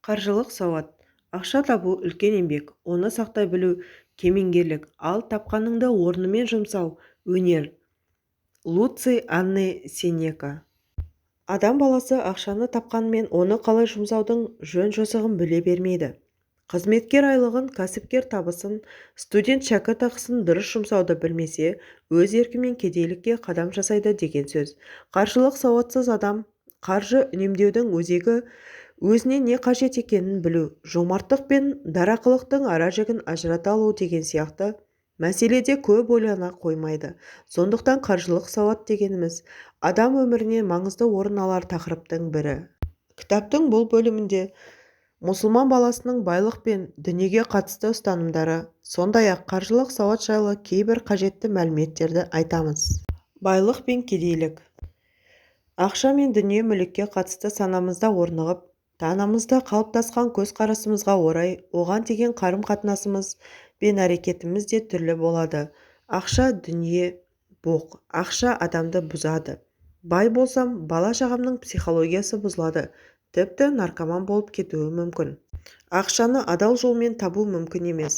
Қаржылық сауат. Ақша табу үлкен еңбек, оны сақтай білу кемеңгерлік, ал тапқаныңды орнымен жұмсау өнер. Луций Анне Сенека. Адам баласы ақшаны тапқанмен оны қалай жұмсаудың жөн-жосығын біле бермейді. Қызметкер айлығын, кәсіпкер табысын, студент шәкіртақысын дұрыс жұмсауды білмесе, өз еркімен кедейлікке қадам жасайды деген сөз. Қаржылық сауатсыз адам қаржы үнемдеудің өзегі өзіне не қажет екенін білу, жомарттық пен дарақылықтың ара-жігін ажырата алу деген сияқты мәселеде көп ойлана қоймайды. Сондықтан қаржылық сауат дегеніміз адам өміріне маңызды орын алар тақырыптың бірі. Кітаптың бұл бөлімінде мұсылман баласының байлық пен дүниеге қатысты ұстанымдары, сондай-ақ қаржылық сауат жайлы кейбір қажетті мәліметтерді айтамыз. Байлық пен кедейлік. Ақша мен дүние мүлікке қатысты санамызда орнығып, танамызда қалыптасқан көзқарасымызға орай оған деген қарым-қатынасымыз бен әрекетіміз де түрлі болады. Ақша дүние боқ, ақша адамды бұзады. Бай болсам, бала-шағамның психологиясы бұзылады, тіпті наркоман болып кетуі мүмкін. Ақшаны адал жолмен табу мүмкін емес.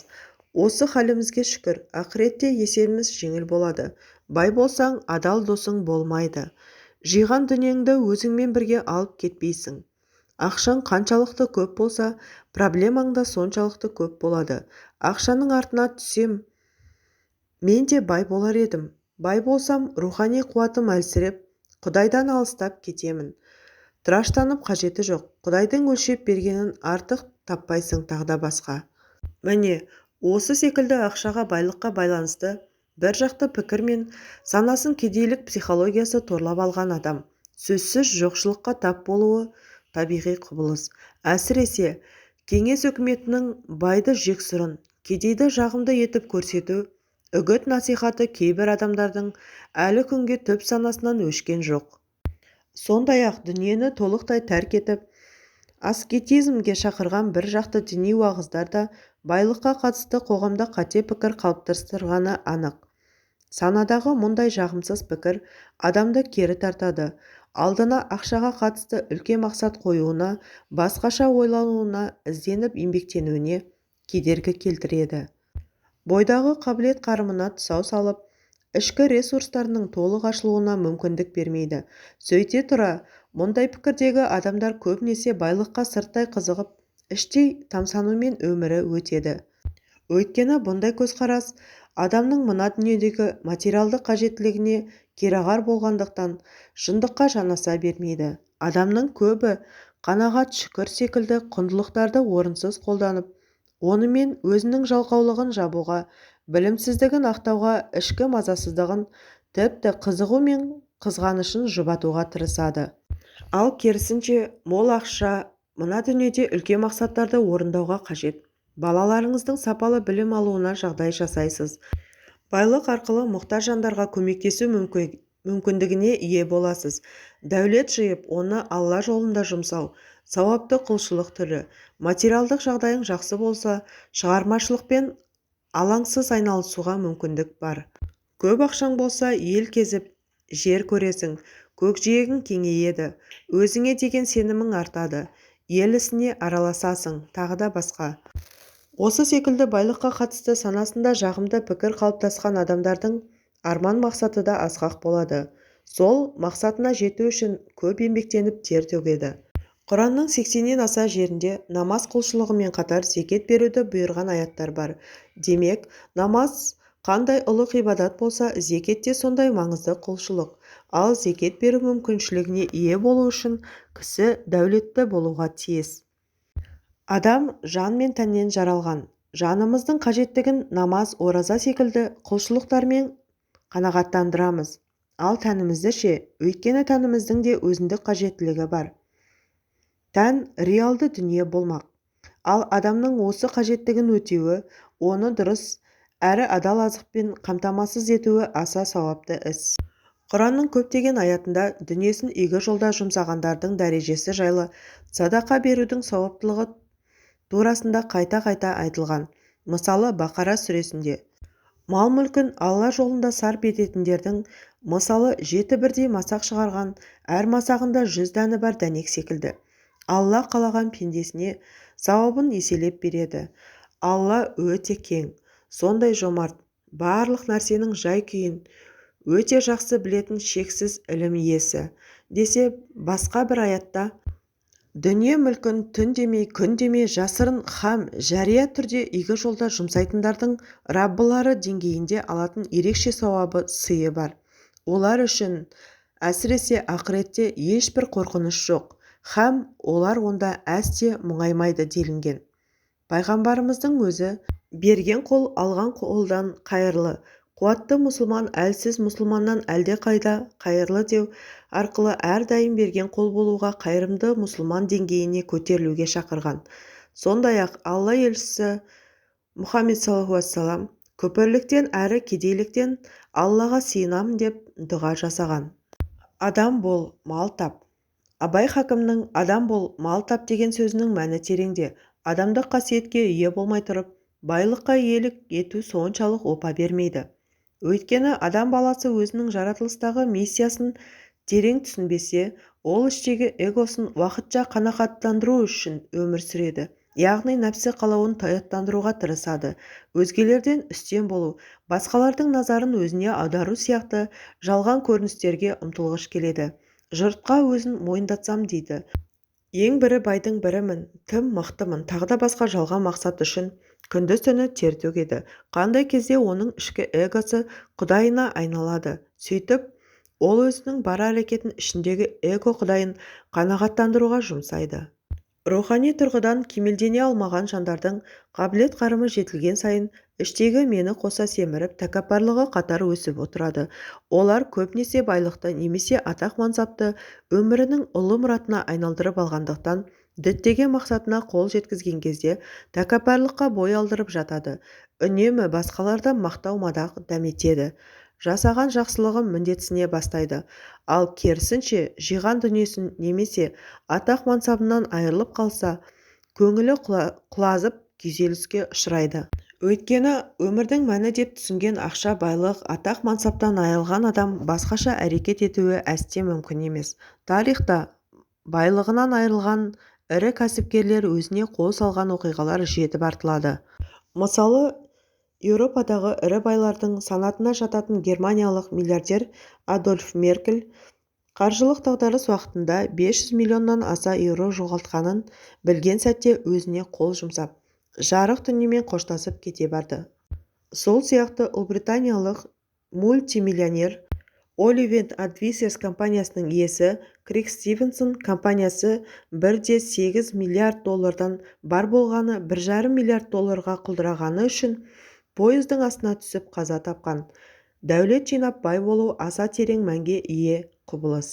Осы халімізге шүкір, ақыретте есебіміз жеңіл болады. Бай болсаң, адал досың болмайды. Жиған дүниеңді өзіңмен бірге алып кетпейсің. Ақшаң қаншалықты көп болса, проблемаң да соншалықты көп болады. Ақшаның артына түсем, мен де бай болар едім. Бай болсам, рухани қуатым әлсіреп, Құдайдан алыстап кетемін. Тыраштанып қажеті жоқ. Құдайдың өлшеп бергенін артық таппайсың тағда басқа. Міне, осы секілді ақшаға байлыққа байланысты бір жақты пікір мен санасын кедейлік психологиясы торлап алған адам сөзсіз жоқшылыққа тап болуы табиғи құбылыс. Әсіресе кеңес үкіметінің байды жексұрын, кедейді жағымды етіп көрсету үгіт насихаты кейбір адамдардың әлі күнге түп санасынан өшкен жоқ. Сондай-ақ дүниені толықтай тәрк етіп, аскетизмге шақырған бір жақты діни уағыздар да байлыққа қатысты қоғамда қате пікір қалыптастырғаны анық. Санадағы мұндай жағымсыз пікір адамды кері тартады, алдына ақшаға қатысты үлкен мақсат қоюына, басқаша ойлануына, ізденіп еңбектенуіне кедергі келтіреді. Бойдағы қабілет-қарымына тұсау салып, ішкі ресурстарының толық ашылуына мүмкіндік бермейді. Сөйте тұра, мұндай пікірдегі адамдар көбінесе байлыққа сырттай қызығып, іштей тамсанумен өмірі өтеді. Өйткені бұндай көзқарас адамның мына дүниедегі материалдық қажеттілігіне керағар болғандықтан шындыққа жанаса бермейді. Адамның көбі қанағат, шүкір секілді құндылықтарды орынсыз қолданып, онымен өзінің жалқаулығын жабуға, білімсіздігін ақтауға, ішкі мазасыздығын, тіпті қызығу мен қызғанышын жұбатуға тырысады. Ал керісінше, мол ақша мына дүниеде үлкен мақсаттарды орындауға қажет. Балаларыңыздың сапалы білім алуына жағдай жасайсыз. Байлық арқылы мұқтаж жандарға көмектесу мүмкіндігіне ие боласыз. Дәулет жиып, оны Алла жолында жұмсау сауапты құлшылық түрі. Материалдық жағдайың жақсы болса, шығармашылықпен алаңсыз айналысуға мүмкіндік бар. Көп ақшаң болса, ел кезіп, жер көресің, көкжиегің кеңейеді, өзіңе деген сенімің артады, ел ісіне араласасың, тағы да басқа. Осы секілді байлыққа қатысты санасында жағымды пікір қалыптасқан адамдардың арман мақсаты да асқақ болады. Сол мақсатына жету үшін көп еңбектеніп тер төгеді. Құранның 80-нен аса жерінде намаз құлшылығымен қатар зекет беруді бұйырған аяттар бар. Демек, намаз қандай ұлық ғибадат болса, зекет те сондай маңызды құлшылық. Ал зекет беру мүмкіншілігіне ие болу үшін кісі дәулетті болуға тиіс. Адам жан мен тәннен жаралған. Жанымыздың қажеттігін намаз, ораза секілді құлшылықтармен қанағаттандырамыз. Ал тәнімізді ше, өйткені тәніміздің де өзіндік қажеттілігі бар. Тән реалды дүние болмақ. Ал адамның осы қажеттігін өтеуі, оны дұрыс әрі адал азықпен қамтамасыз етуі аса сауапты іс. Құранның көптеген аятында дүниесін игі жолда жұмсағандардың дәрежесі жайлы, садақа берудің сауаптылығы турасында қайта-қайта айтылған. Мысалы, Бақара сүресінде мал-мүлкін Алла жолында сарп ететіндердің мысалы 7 бірдей масақ шығарған, әр масағында 100 дәні бар дәнек секілді. алла қалаған пендесіне сауабын еселеп береді. алла өте кең, сондай жомарт, барлық нәрсенің жай-күйін өте жақсы білетін шексіз ілім иесі, десе басқа бір аятта дүние мүлкін түн демей күн демей жасырын һәм жария түрде игі жолда жұмсайтындардың раббылары деңгейінде алатын ерекше сауабы, сыйы бар. Олар үшін әсіресе ақыретте ешбір қорқыныш жоқ һәм олар онда әсте мұңаймайды делінген. Пайғамбарымыздың өзі берген қол алған қолдан қайырлы, қуатты мұсылман әлсіз мұсылманнан әлдеқайда қайырлы деу арқылы әрдайым берген қол болуға, қайырымды мұсылман деңгейіне көтерілуге шақырған. Сондай-ақ алла елшісі Мұхаммед саллаллаху алейхи вассалам күпірліктен әрі кедейліктен аллаға сиынамын деп дұға жасаған. Адам бол, мал тап. Абай Хакімнің «адам бол, мал тап» деген сөзінің мәні тереңде. Адамдық қасиетке ие болмай тұрып, байлыққа иелік ету соншалық опа бермейді. Өйткені адам баласы өзінің жаратылыстағы миссиясын терең түсінбесе, ол іштегі эгосын уақытша қанағаттандыру үшін өмір сүреді. Яғни нәпсі қалауын таяттандыруға тырысады. Өзгелерден үстем болу, басқалардың назарын өзіне аудару сияқты жалған көріністерге ұмтылғыш келеді. Жұртқа өзін мойындатсам дейді. Ең бірі байдың бірімін, тым мықтымын, тағы да басқа жалған мақсат үшін күндіз-түні тер төгеді. Қандай кезде оның ішкі эгосы құдайына айналады. Сөйтіп, ол өзінің бар әрекетін ішіндегі эго құдайын қанағаттандыруға жұмсайды. Рухани тұрғыдан кемелдене алмаған жандардың қабілет-қарымы жетілген сайын іштегі мені қоса семіріп, тәкаппарлығы қатар өсіп отырады. Олар көбінесе байлықты немесе атақ-мансапты өмірінің ұлы мұратына айналдырып алғандықтан, діттеген мақсатына қол жеткізген кезде тәкаппарлыққа бой алдырып жатады. Үнемі басқаларды мақтау-мадақ дәметеді. Жасаған жақсылығын міндетсіне бастайды. Ал керісінше жиған дүниесін немесе атақ-мансабынан айырылып қалса, көңілі құлазып күйзеліске ұшырайды. Өйткені өмірдің мәні деп түсінген ақша, байлық, атақ-мансаптан айырылған адам басқаша әрекет етуі әсте мүмкін емес. Тарихта байлығынан айырылған ірі кәсіпкерлер өзіне қол салған оқиғалар жетіп артылады. Мысалы, Еуропадағы ірі байлардың санатына жататын германиялық миллиардер Адольф Меркель қаржылық дағдарыс уақытында 500 миллионнан аса еуро жоғалтқанын білген сәтте өзіне қол жұмсап, жарық дүниемен қоштасып кете барды. Сол сияқты ұлыбританиялық мультимиллионер Оливент Advisors компаниясының иесі Криг Стивенсон компаниясы 1,8 миллиард доллардан бар болғаны 1,5 миллиард долларға құлдырағаны үшін пойыздың астына түсіп қаза тапқан. Дәулет жинап бай болу аса терең мәнге ие құбылыс.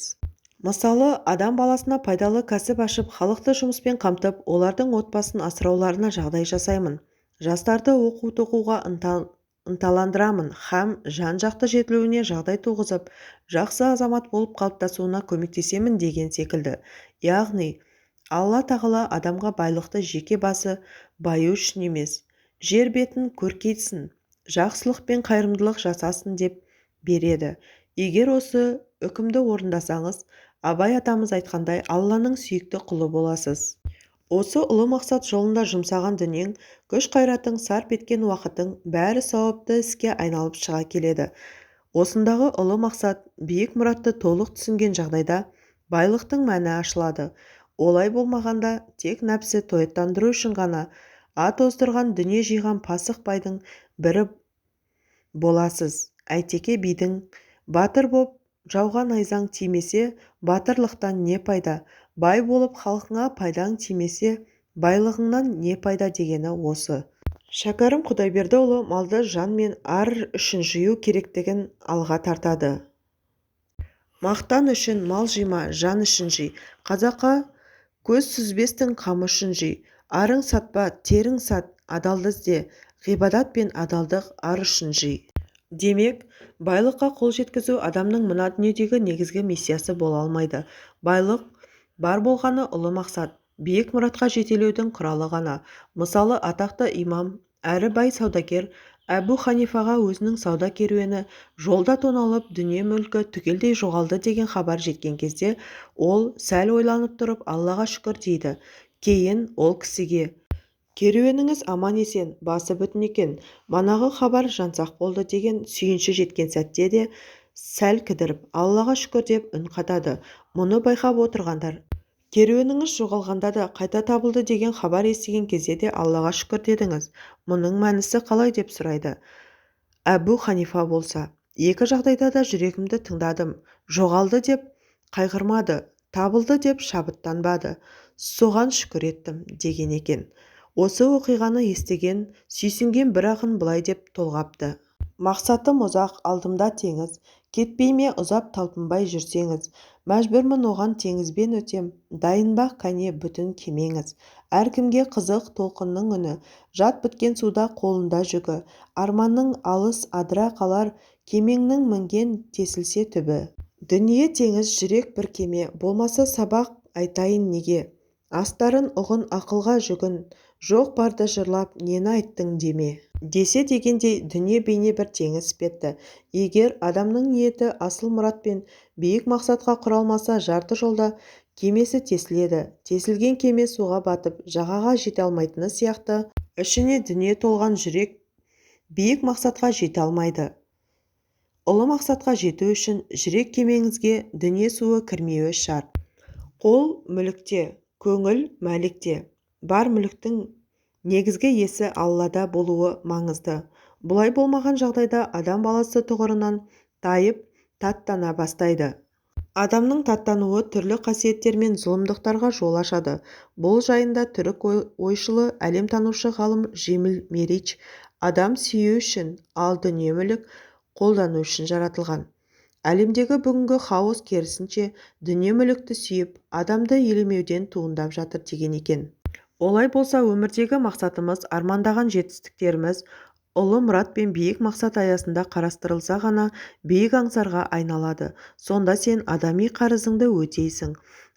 Мысалы, адам баласына пайдалы кәсіп ашып, халықты жұмыспен қамтып, олардың отбасын асырауларына жағдай жасаймын. Жастарды оқу-тоқуға ынталандырамын һәм жан-жақты жетілуіне жағдай туғызып, жақсы азамат болып қалыптасуына көмектесемін деген секілді. Яғни, Алла тағала адамға байлықты жеке басы баю үшін емес, жер бетін көркейтсін, жақсылық пен қайырымдылық жасасын деп береді. Егер осы үкімді орындасаңыз, Абай атамыз айтқандай, Алланың сүйікті құлы боласыз. Осы ұлы мақсат жолында жұмсаған дүниең, күш-қайратың, сарп еткен уақытың бәрі сауапты іске айналып шыға келеді. Осындағы ұлы мақсат, биік мұратты толық түсінген жағдайда байлықтың мәні ашылады. Олай болмағанда тек нәпсі тояттандыру үшін ғана ат оздырған, дүние жиған пасық байдың бірі боласыз. Әйтеке бидің батыр боп жауға найзаң тимесе, батырлықтан не пайда? Бай болып халқыңа пайдаң тимесе, байлығыңнан не пайда дегені осы. Шәкәрім Құдайбердіұлы малды жан мен ар үшін жию керектігін алға тартады. Мақтан үшін мал жима, жан үшін жи. Қазаққа көз сүзбестің қамы үшін жи. Арың сатпа, терің сат, адалды ізде. Ғибадат пен адалдық ар үшін жи. Демек, байлыққа қол жеткізу адамның мына дүниедегі негізгі миссиясы бола алмайды. Байлық бар болғаны ұлы мақсат, биік мұратқа жетелеудің құралы ғана. Мысалы, атақты имам, әрі бай саудагер, әбу ханифаға өзінің сауда керуені жолда тоналып дүние-мүлкі түгелдей жоғалды деген хабар жеткен кезде ол сәл ойланып тұрып аллаға шүкір дейді. Кейін ол кісіге: керуеніңіз аман-есен, басы бүтін екен, манағы хабар жансақ болды деген сүйінші жеткен сәтте де сәл кідіріп аллаға шүкір деп үн қатады. Мұны байқап отырғандар: керуеніңіз жоғалғанда да қайта табылды деген хабар естіген кезде де аллаға шүкір дедіңіз. Мұның мәнісі қалай деп сұрайды. әбу ханифа болса: екі жағдайда да жүрегімді тыңдадым. Жоғалды деп қайғырмады, табылды деп шабыттанбады. Соған шүкір еттім деген екен. Осы оқиғаны естіген, сүйсінген бір ақын былай деп толғапты: мақсатым ұзақ, алдымда теңіз, кетпей ме ұзап талпынбай жүрсеңіз, мәжбүрмін оған теңізбен өтем, дайынбақ кәне бүтін кемеңіз. Әркімге қызық толқынның үні, жат біткен суда қолында жүгі, арманның алыс адыра қалар, кемеңнің мінген тесілсе түбі. Дүние теңіз, жүрек бір кеме, болмаса сабақ айтайын неге, астарын ұғын ақылға жүгін, жоқ барды жырлап нені айттың деме. Десе дегендей дүние бейне бір теңіз іспетті. Егер адамның ниеті асыл мұрат пен биік мақсатқа құралмаса, жарты жолда кемесі тесіледі. Тесілген кеме суға батып, жағаға жете алмайтыны сияқты, ішіне дүние толған жүрек биік мақсатқа жете алмайды. Ұлы мақсатқа жету үшін жүрек кемеңізге дүние суы кірмеуі шарт. Қол мүлікте, көңіл мәлікте. Бар мүліктің негізгі иесі Аллада болуы маңызды. Бұлай болмаған жағдайда адам баласы тұғырынан тайып, таттана бастайды. Адамның таттануы түрлі қасиеттер мен зұлымдықтарға жол ашады. Бұл жайында түрік ойшылы, әлемтанушы ғалым Жемил Мерич: адам сүю үшін, ал дүние мүлік қолдану үшін жаратылған. Әлемдегі бүгінгі хаос керісінше дүние мүлікті сүйіп, адамды елемеуден туындап жатыр деген екен. Олай болса, өмірдегі мақсатымыз, армандаған жетістіктеріміз ұлы мұрат пен биік мақсат аясында қарастырылса ғана биік аңсарға айналады. Сонда сен адами қарызыңды өтейсің,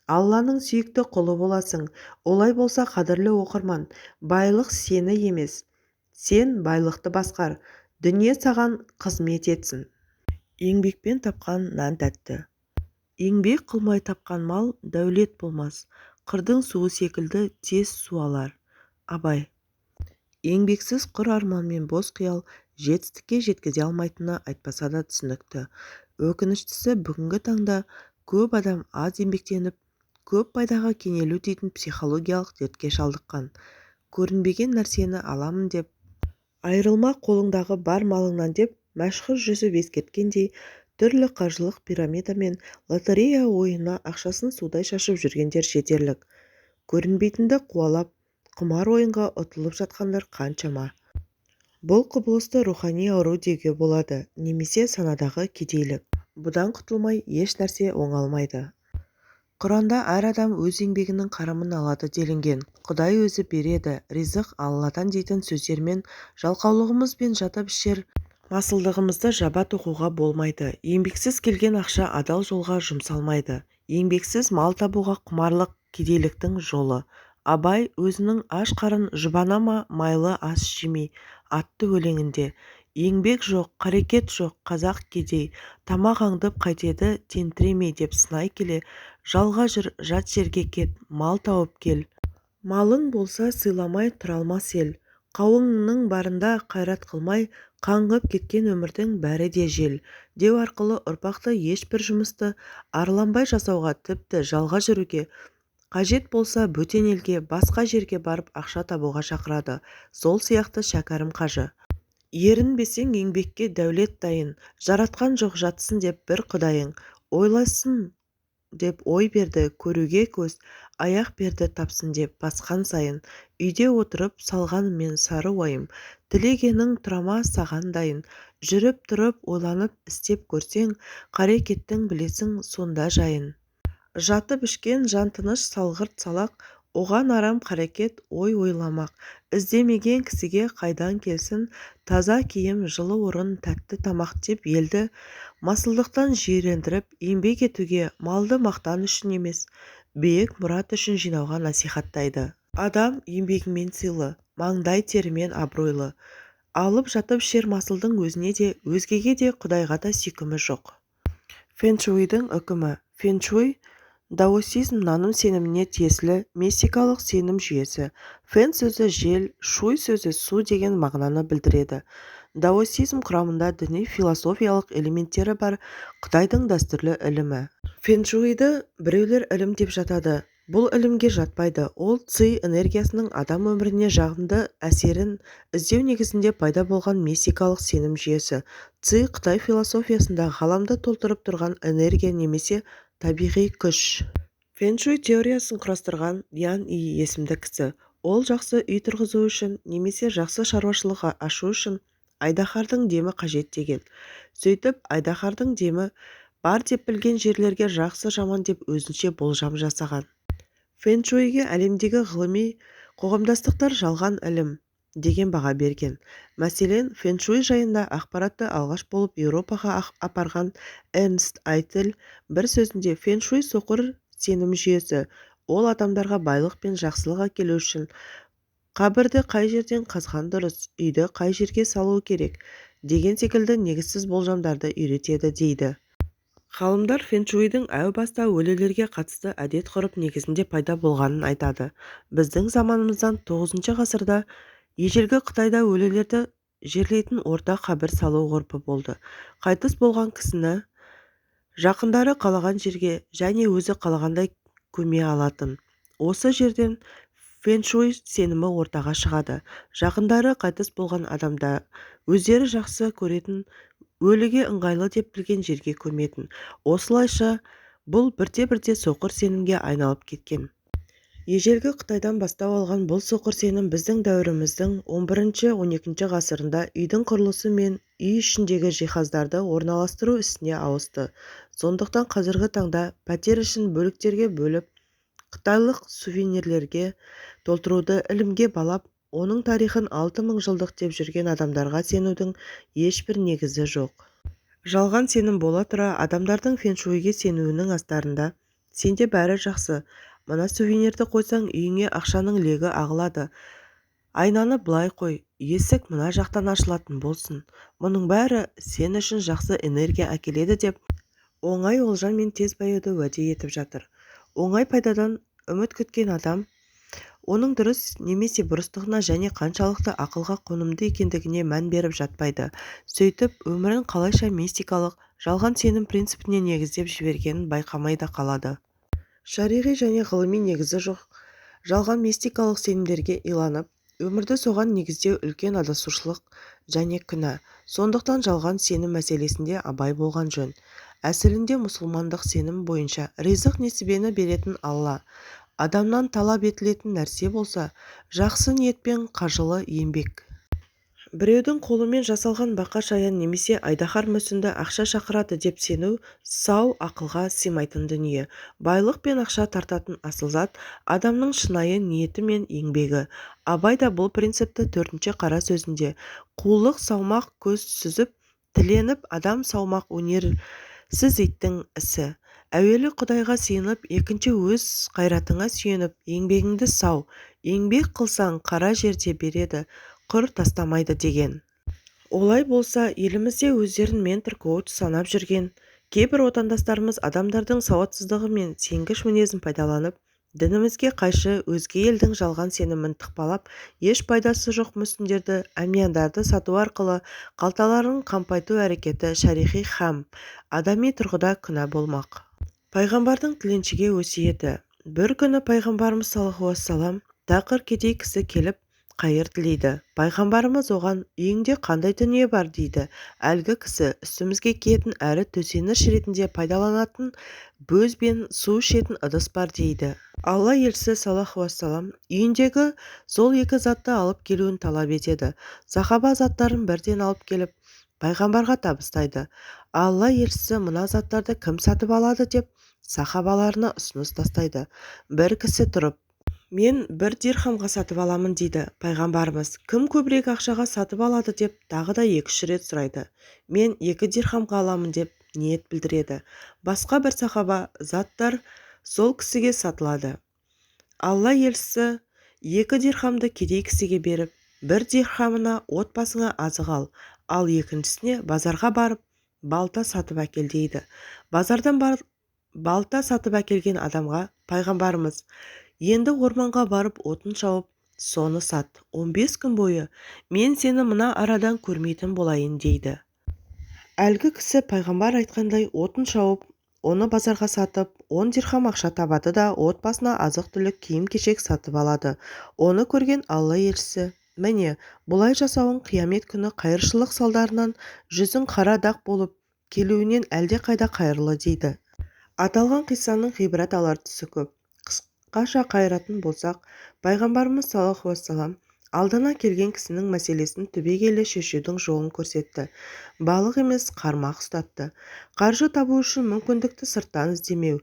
Алланың сүйікті құлы боласың. Олай болса, қадірлі оқырман, байлық сені емес, сен байлықты басқар, дүние саған қызмет етсін. Еңбекпен тапқан нан тәтті. Еңбек қылмай тапқан мал дәулет болмас. Қырдың суы секілді тез суалар. Абай. Еңбексіз құр арман мен бос қиял жетістікке жеткізе алмайтыны айтпаса да түсінікті. Өкініштісі, бүгінгі таңда көп адам аз еңбектеніп, көп пайдаға кенелу дейтін психологиялық дертке шалдыққан. Көрінбеген нәрсені аламын деп, айырылма қолыңдағы бар малыңнан деп, мәшһүр жүсіп ескерткендей, түрлі қаржылық пирамида мен лотерея ойынына ақшасын судай шашып жүргендер жетерлік. Көрінбейтінді қуалап, құмар ойынға ұтылып жатқандар қаншама. Бұл құбылысты рухани ауру деуге болады, немесе санадағы кедейлік. Бұдан құтылмай еш нәрсе оңалмайды. Құранда әр адам өз еңбегінің қарымын алады делінген. Құдай өзі береді, ризық Алладан дейтін сөздермен жалқаулығымыз бен жатып ішер масылдығымызды жаба тоқуға болмайды. Еңбексіз келген ақша адал жолға жұмсалмайды. Еңбексіз мал табуға құмарлық кедейліктің жолы. Абай өзінің аш қарын жұбана ма майлы ас жемей атты өлеңінде: еңбек жоқ, қарекет жоқ, қазақ кедей, тамақ аңдып қайтеді тентіремей деп сынай келе, жалға жүр, жат жерге кет, мал тауып кел. Малың болса сыйламай тұра алмас ел. Қауыңның барында қайрат қылмай, қаңғып кеткен өмірдің бәрі де жел. Деу арқылы ұрпақты ешбір жұмысты арланбай жасауға, тіпті жалға жүруге, қажет болса бөтен елге, басқа жерге барып ақша табуға шақырады. Сол сияқты шәкәрім қажы: ерінбесең еңбекке дәулет дайын, жаратқан жоқ жатсын деп бір құдайың, ойласын деп ой берді көруге көз, аяқ берді тапсын деп басқан сайын, үйде отырып салғанмен сары уайым, тілегенің тұрама саған дайын, жүріп тұрып ойланып істеп көрсең, қарекеттің білесің сонда жайын. Жатып ішкен жан тыныш салғырт салақ, оған арам қарекет ой ойламақ. Іздемеген кісіге қайдан келсін таза киім, жылы орын, тәтті тамақ деп елді масылдықтан жирендіріп, еңбек етуге, малды мақтан үшін емес, биік мұрат үшін жинауға насихаттайды. Адам еңбегімен сыйлы, маңдай терімен абыройлы. алып жатып ішер масылдың өзіне де өзгеге де құдайға да сүйкімі жоқ. Фэншуйдің үкімі. Фэншуй даосизм наным-сеніміне тиесілі мистикалық сенім жүйесі. Фэн сөзі жел, шуй сөзі су деген мағынаны білдіреді. Даосизм құрамында діни-философиялық элементтері бар Қытайдың дәстүрлі ілімі. Фэншуйді біреулер ілім деп жатады. Бұл ілімге жатпайды. Ол ци энергиясының адам өміріне жағымды әсерін іздеу негізінде пайда болған мистикалық сенім жүйесі. Ци Қытай философиясында ғаламды толтырып тұрған энергия немесе табиғи күш. Фэншуй теориясын құрастырған Ян И есімді кісі. Ол жақсы үй тұрғызу үшін немесе жақсы шаруашылық ашу үшін айдаһардың демі қажет деген. Сөйтіп, айдаһардың демі бар деп білген жерлерге жақсы жаман деп өзінше болжам жасаған. Фэншуйге әлемдегі ғылыми қоғамдастықтар жалған ілім деген баға берген. Мәселен, фэншуй жайында ақпаратты алғаш болып Еуропаға апарған Эрнст Айтель бір сөзінде фэншуй соқыр сенім жүйесі. Ол адамдарға байлық пен жақсылық әкелу үшін қабірді қай жерден қазған дұрыс, үйді қай жерге салу керек деген секілді негізсіз болжамдарды үйретеді дейді. Ғалымдар фэншуйдің әу баста өлілерге қатысты әдет-ғұрып негізінде пайда болғанын айтады. Біздің заманымыздан 9 ғасырда ежелгі Қытайда өлілерді жерлейтін орта қабір салу ғұрпы болды. Қайтыс болған кісіні жақындары қалаған жерге және өзі қалағандай көме алатын. Осы жерден фэншуй сенімі ортаға шығады. Жақындары қайтыс болған адамда өздері жақсы көретін өліге ыңғайлы деп білген жерге көметін. Осылайша бұл бірте-бірте соқыр сенімге айналып кеткен. Ежелгі Қытайдан бастау алған бұл соқыр сенім біздің дәуіріміздің 11-12 ғасырында үйдің құрылысы мен үй ішіндегі жиһаздарды орналастыру ісіне ауысты. Сондықтан қазіргі таңда пәтер ішін бөліктерге бөліп, қытайлық сувенирлерге толтыруды ілімге балап, оның тарихын 6000 жылдық деп жүрген адамдарға сенудің ешбір негізі жоқ. Жалған сенім бола тұра адамдардың фэншуйге сенуінің астарында сенде бәрі жақсы, мына сувенирді қойсаң үйіңе ақшаның легі ағылады, айнаны былай қой, есік мына жақтан ашылатын болсын, мұның бәрі сен үшін жақсы энергия әкеледі деп оңай олжамен тез баюды уәде етіп жатыр. Оңай пайдадан үміт күткен адам оның дұрыс немесе бұрыстығына және қаншалықты ақылға қонымды екендігіне мән беріп жатпайды. Сөйтіп, өмірін қалайша мистикалық, жалған сенім принципіне негіздеп жібергенін байқамай да қалады. Шариғи және ғылыми негізі жоқ жалған мистикалық сенімдерге иланып, өмірді соған негіздеу үлкен адасушылық және күнә. Сондықтан жалған сенім мәселесінде абай болған жөн. Әсілінде мұсылмандық сенім бойынша ризық несібені беретін Алла. Адамнан талап етілетін нәрсе болса, жақсы ниетпен қажылы еңбек. Біреудің қолымен жасалған бақа-шаян немесе айдаһар мүсінді ақша шақырады деп сену сау ақылға сыймайтын дүние. Байлық пен ақша тартатын асыл зат адамның шынайы ниеті мен еңбегі. Абай да бұл принципті 4-ші қара сөзінде қулық саумақ көз сүзіп, тіленіп адам саумақ өнерсіз иттің ісі. Әуелі Құдайға сыйынып, екінші өз қайратыңа сүйеніп, еңбегіңді сау, еңбек қылсаң қара жерде береді, құр тастамайды деген. Олай болса, елімізде өздерін ментор коуч санап жүрген кейбір отандастарымыз адамдардың сауатсыздығы мен сенгіш мінезін пайдаланып, дінімізге қайшы өзге елдің жалған сенімін тықпалап, еш пайдасы жоқ мүсіндерді, әмияндарды сату арқылы қалталарын қампайту әрекеті шариғи һәм адами тұрғыда күнә болмақ. Пайғамбардың тіленшіге өсиеті. Бір күні пайғамбарымыз саллаллаху алейхи тақыр кедей кісі келіп қайыр тілейді. Пайғамбарымыз оған үйіңде қандай дүние бар дейді. Әлгі кісі үстімізге киетін әрі төсеніш ретінде пайдаланатын бөз бен су ішетін ыдыс бар дейді. Алла елшісі саллаллаху алейхи үйіндегі сол екі затты алып келуін талап етеді. Сахаба заттарын бірден алып келіп пайғамбарға табыстайды. Алла елшісі мына заттарды кім сатып алады деп сахабаларына ұсыныс тастайды. Бір кісі тұрып, мен 1 дирхамға сатып аламын дейді. Пайғамбарымыз, кім көбірек ақшаға сатып алады деп тағы да 2-3 рет сұрайды. Мен 2 дирхамға аламын деп ниет білдіреді. Басқа бір сахаба, заттар сол кісіге сатылады. Алла елшісі 2 дирхамды кедей кісіге беріп, бір дирхамына отбасыңа азық ал екіншісіне базарға барып балта сатып әкел дейді. Базардан балта сатып әкелген адамға пайғамбарымыз: енді орманға барып отын шауып, соны сат. 15 күн бойы мен сені мына арадан көрмейтін болайын дейді. Әлгі кісі пайғамбар айтқандай отын шауып, оны базарға сатып, 10 дирхам ақша табады да отбасына азық-түлік киім-кешек сатып алады. Оны көрген Алла елшісі: міне, бұлай жасауың қиямет күні қайыршылық салдарынан жүзің қара дақ болып келуінен әлдеқайда қайырлы дейді. Аталған қиссаның ғибрат алар тұсы көп. Қысқаша қайыратын болсақ, пайғамбарымыз саллаллаху алейхи уассалам алдына келген кісінің мәселесін түбегейлі шешудің жолын көрсетті. Балық емес, қармақ ұстатты. Қаржы табу үшін мүмкіндікті сырттан іздемеу,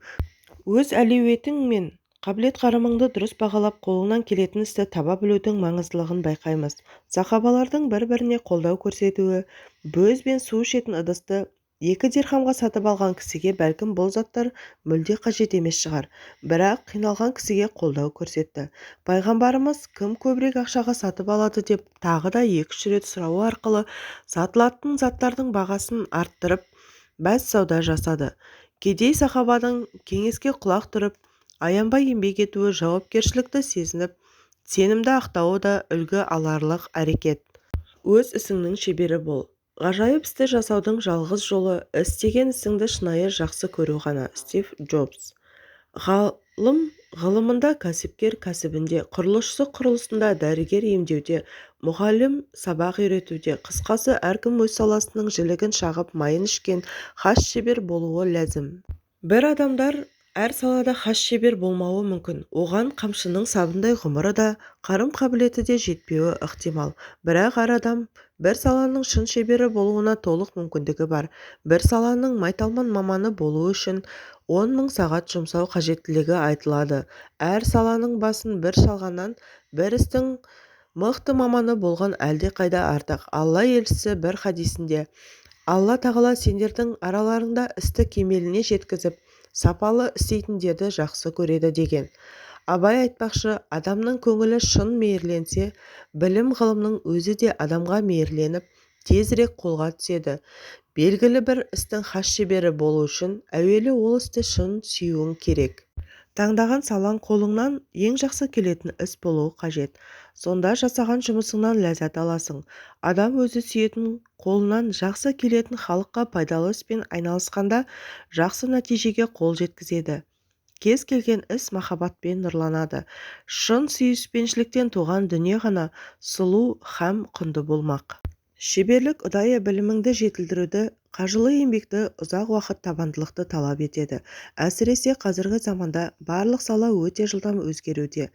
өз әлеуетің мен қабілет-қарымыңды дұрыс бағалап, қолыңнан келетін істі таба білудің маңыздылығын байқаймыз. Сахабалардың бір-біріне қолдау көрсетуі, бөз бен су ішетін ыдысты 2 дирхамға сатып алған кісіге бәлкім бұл заттар мүлде қажет емес шығар, бірақ қиналған кісіге қолдау көрсетті. Пайғамбарымыз кім көбірек ақшаға сатып алады деп тағы да 2-3 рет сұрауы арқылы сатылатын заттардың бағасын арттырып, бәс сауда жасады. Кедей сахабаның кеңеске құлақ түріп, аянбай еңбек етуі, жауапкершілікті сезініп, сенімді ақтауы да үлгі аларлық әрекет. Өз ісіңнің шебері бол. Ғажайып істі жасаудың жалғыз жолы істеген ісіңді шынайы жақсы көру ғана. Стив Джобс. Ғалым ғылымында, кәсіпкер кәсібінде, құрылысшы құрылысында, дәрігер емдеуде, мұғалім сабақ үйретуде, қысқасы әркім өз саласының жілігін шағып майын ішкен хас шебер болуы ләзім. Бір адамдар әр салада хас шебер болмауы мүмкін. Оған қамшының сабындай ғұмыры да, қарым-қабілеті де жетпеуі ықтимал. Бірақ әр адам бір саланың шын шебері болуына толық мүмкіндігі бар. Бір саланың майталман маманы болу үшін 10 000 сағат жұмсау қажеттілігі айтылады. Әр саланың басын бір шалғаннан бір істің мықты маманы болған әлдеқайда артық. Алла елшісі бір хадисінде: Алла тағала сендердің араларыңда істі кемеліне жеткізіп, сапалы істейтіндерді жақсы көреді деген. Абай айтпақшы, адамның көңілі шын мейірленсе, білім ғылымның өзі де адамға мейірленіп, тезірек қолға түседі. Белгілі бір істің хас шебері болу үшін әуелі ол істі шын сүюің керек. Таңдаған салаң қолыңнан ең жақсы келетін іс болуы қажет. Сонда жасаған жұмысыңнан ләззат аласың. Адам өзі сүйетін, қолынан жақсы келетін, халыққа пайдалы іспен айналысқанда жақсы нәтижеге қол жеткізеді. Кез келген іс махаббатпен нұрланады. Шын сүйіспеншіліктен туған дүние ғана сұлу һәм құнды болмақ. Шеберлік ұдайы біліміңді жетілдіруді, қажырлы еңбекті, ұзақ уақыт табандылықты талап етеді. Әсіресе қазіргі заманда барлық сала өте жылдам өзгеруде.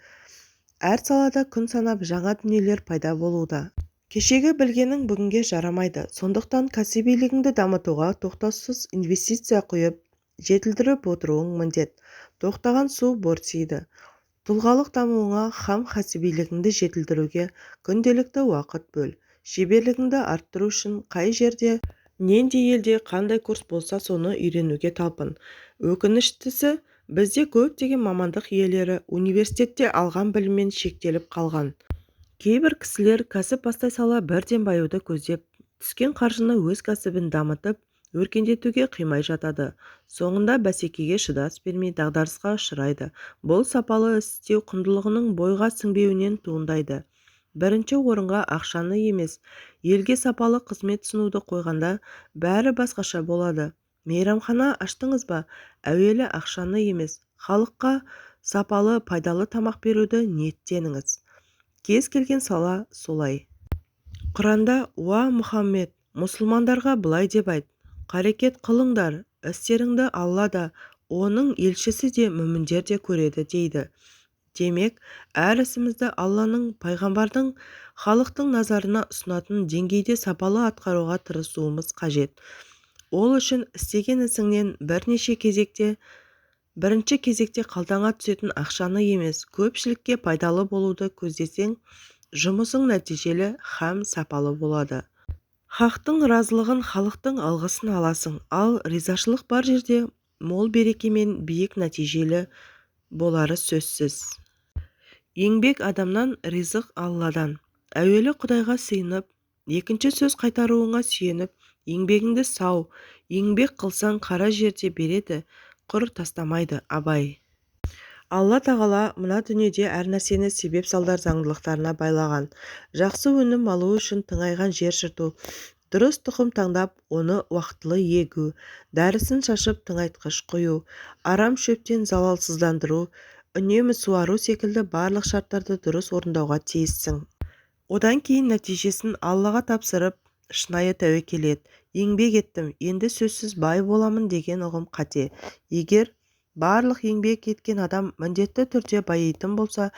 Әр салада күн санап жаңа дүниелер пайда болуда. Кешегі білгенің бүгінге жарамайды. Сондықтан кәсібилігіңді дамытуға тоқтаусыз инвестиция құйып, жетілдіріп отыруың міндет. Тоқтаған су борсиды. Тұлғалық дамуыңа һәм кәсібилігіңді жетілдіруге күнделікті уақыт бөл. Шеберлігіңді арттыру үшін қай жерде, нендей елде қандай курс болса соны үйренуге талпын. Өкініштісі, бізде көптеген мамандық иелері университетте алған біліммен шектеліп қалған. Кейбір кісілер кәсіп бастай сала бірден баюды көздеп, түскен қаржыны өз кәсібін дамытып, өркендетуге қимай жатады. Соңында бәсекеге шыдас бермей дағдарысқа ұшырайды. Бұл сапалы істеу құндылығының бойға сіңбеуінен туындайды. Бірінші орынға ақшаны емес, елге сапалы қызмет ұсынуды қойғанда бәрі басқаша болады. Мейрамхана аштыңыз ба? Әуелі ақшаны емес, халыққа сапалы, пайдалы тамақ беруді ниеттеніңіз. Кез келген сала солай. Құранда: «Уа Мұхаммед, мұсылмандарға былай деп айт: қарекет қылыңдар, істеріңді Алла да, оның елшісі де, мүміндер де көреді» дейді. Демек, әр ісімізді Алланың, пайғамбардың, халықтың назарына ұсынатын деңгейде сапалы атқаруға тырысуымыз қажет. Ол үшін істеген ісіңнен бірінші кезекте қалтаңа түсетін ақшаны емес, көпшілікке пайдалы болуды көздесең, жұмысың нәтижелі һәм сапалы болады. Хақтың разылығын, халықтың алғысын аласың, ал ризашылық бар жерде мол береке мен биік нәтижелі болары сөзсіз. Еңбек адамнан, ризық Алладан. Әуелі Құдайға сыйынып, екінші сөз қайтаруыңа сүйеніп, еңбегіңді сау, еңбек қылсаң қара жерде береді, құр тастамайды. Абай. Алла тағала мына дүниеде әр нәрсені себеп-салдар заңдылықтарына байлаған. Жақсы өнім алу үшін тыңайған жер жырту, дұрыс тұқым таңдап, оны уақытылы егу, дәрісін шашып тыңайтқыш құю, арам шөптен залалсыздандыру, үнемі суару секілді барлық шарттарды дұрыс орындауға тиіссің. Одан кейін нәтижесін Аллаға тапсырып, шынайы тәуекел ет. Еңбек еттім, енді сөзсіз бай боламын деген ұғым қате. Егер барлық еңбек еткен адам міндетті түрде байитын болса,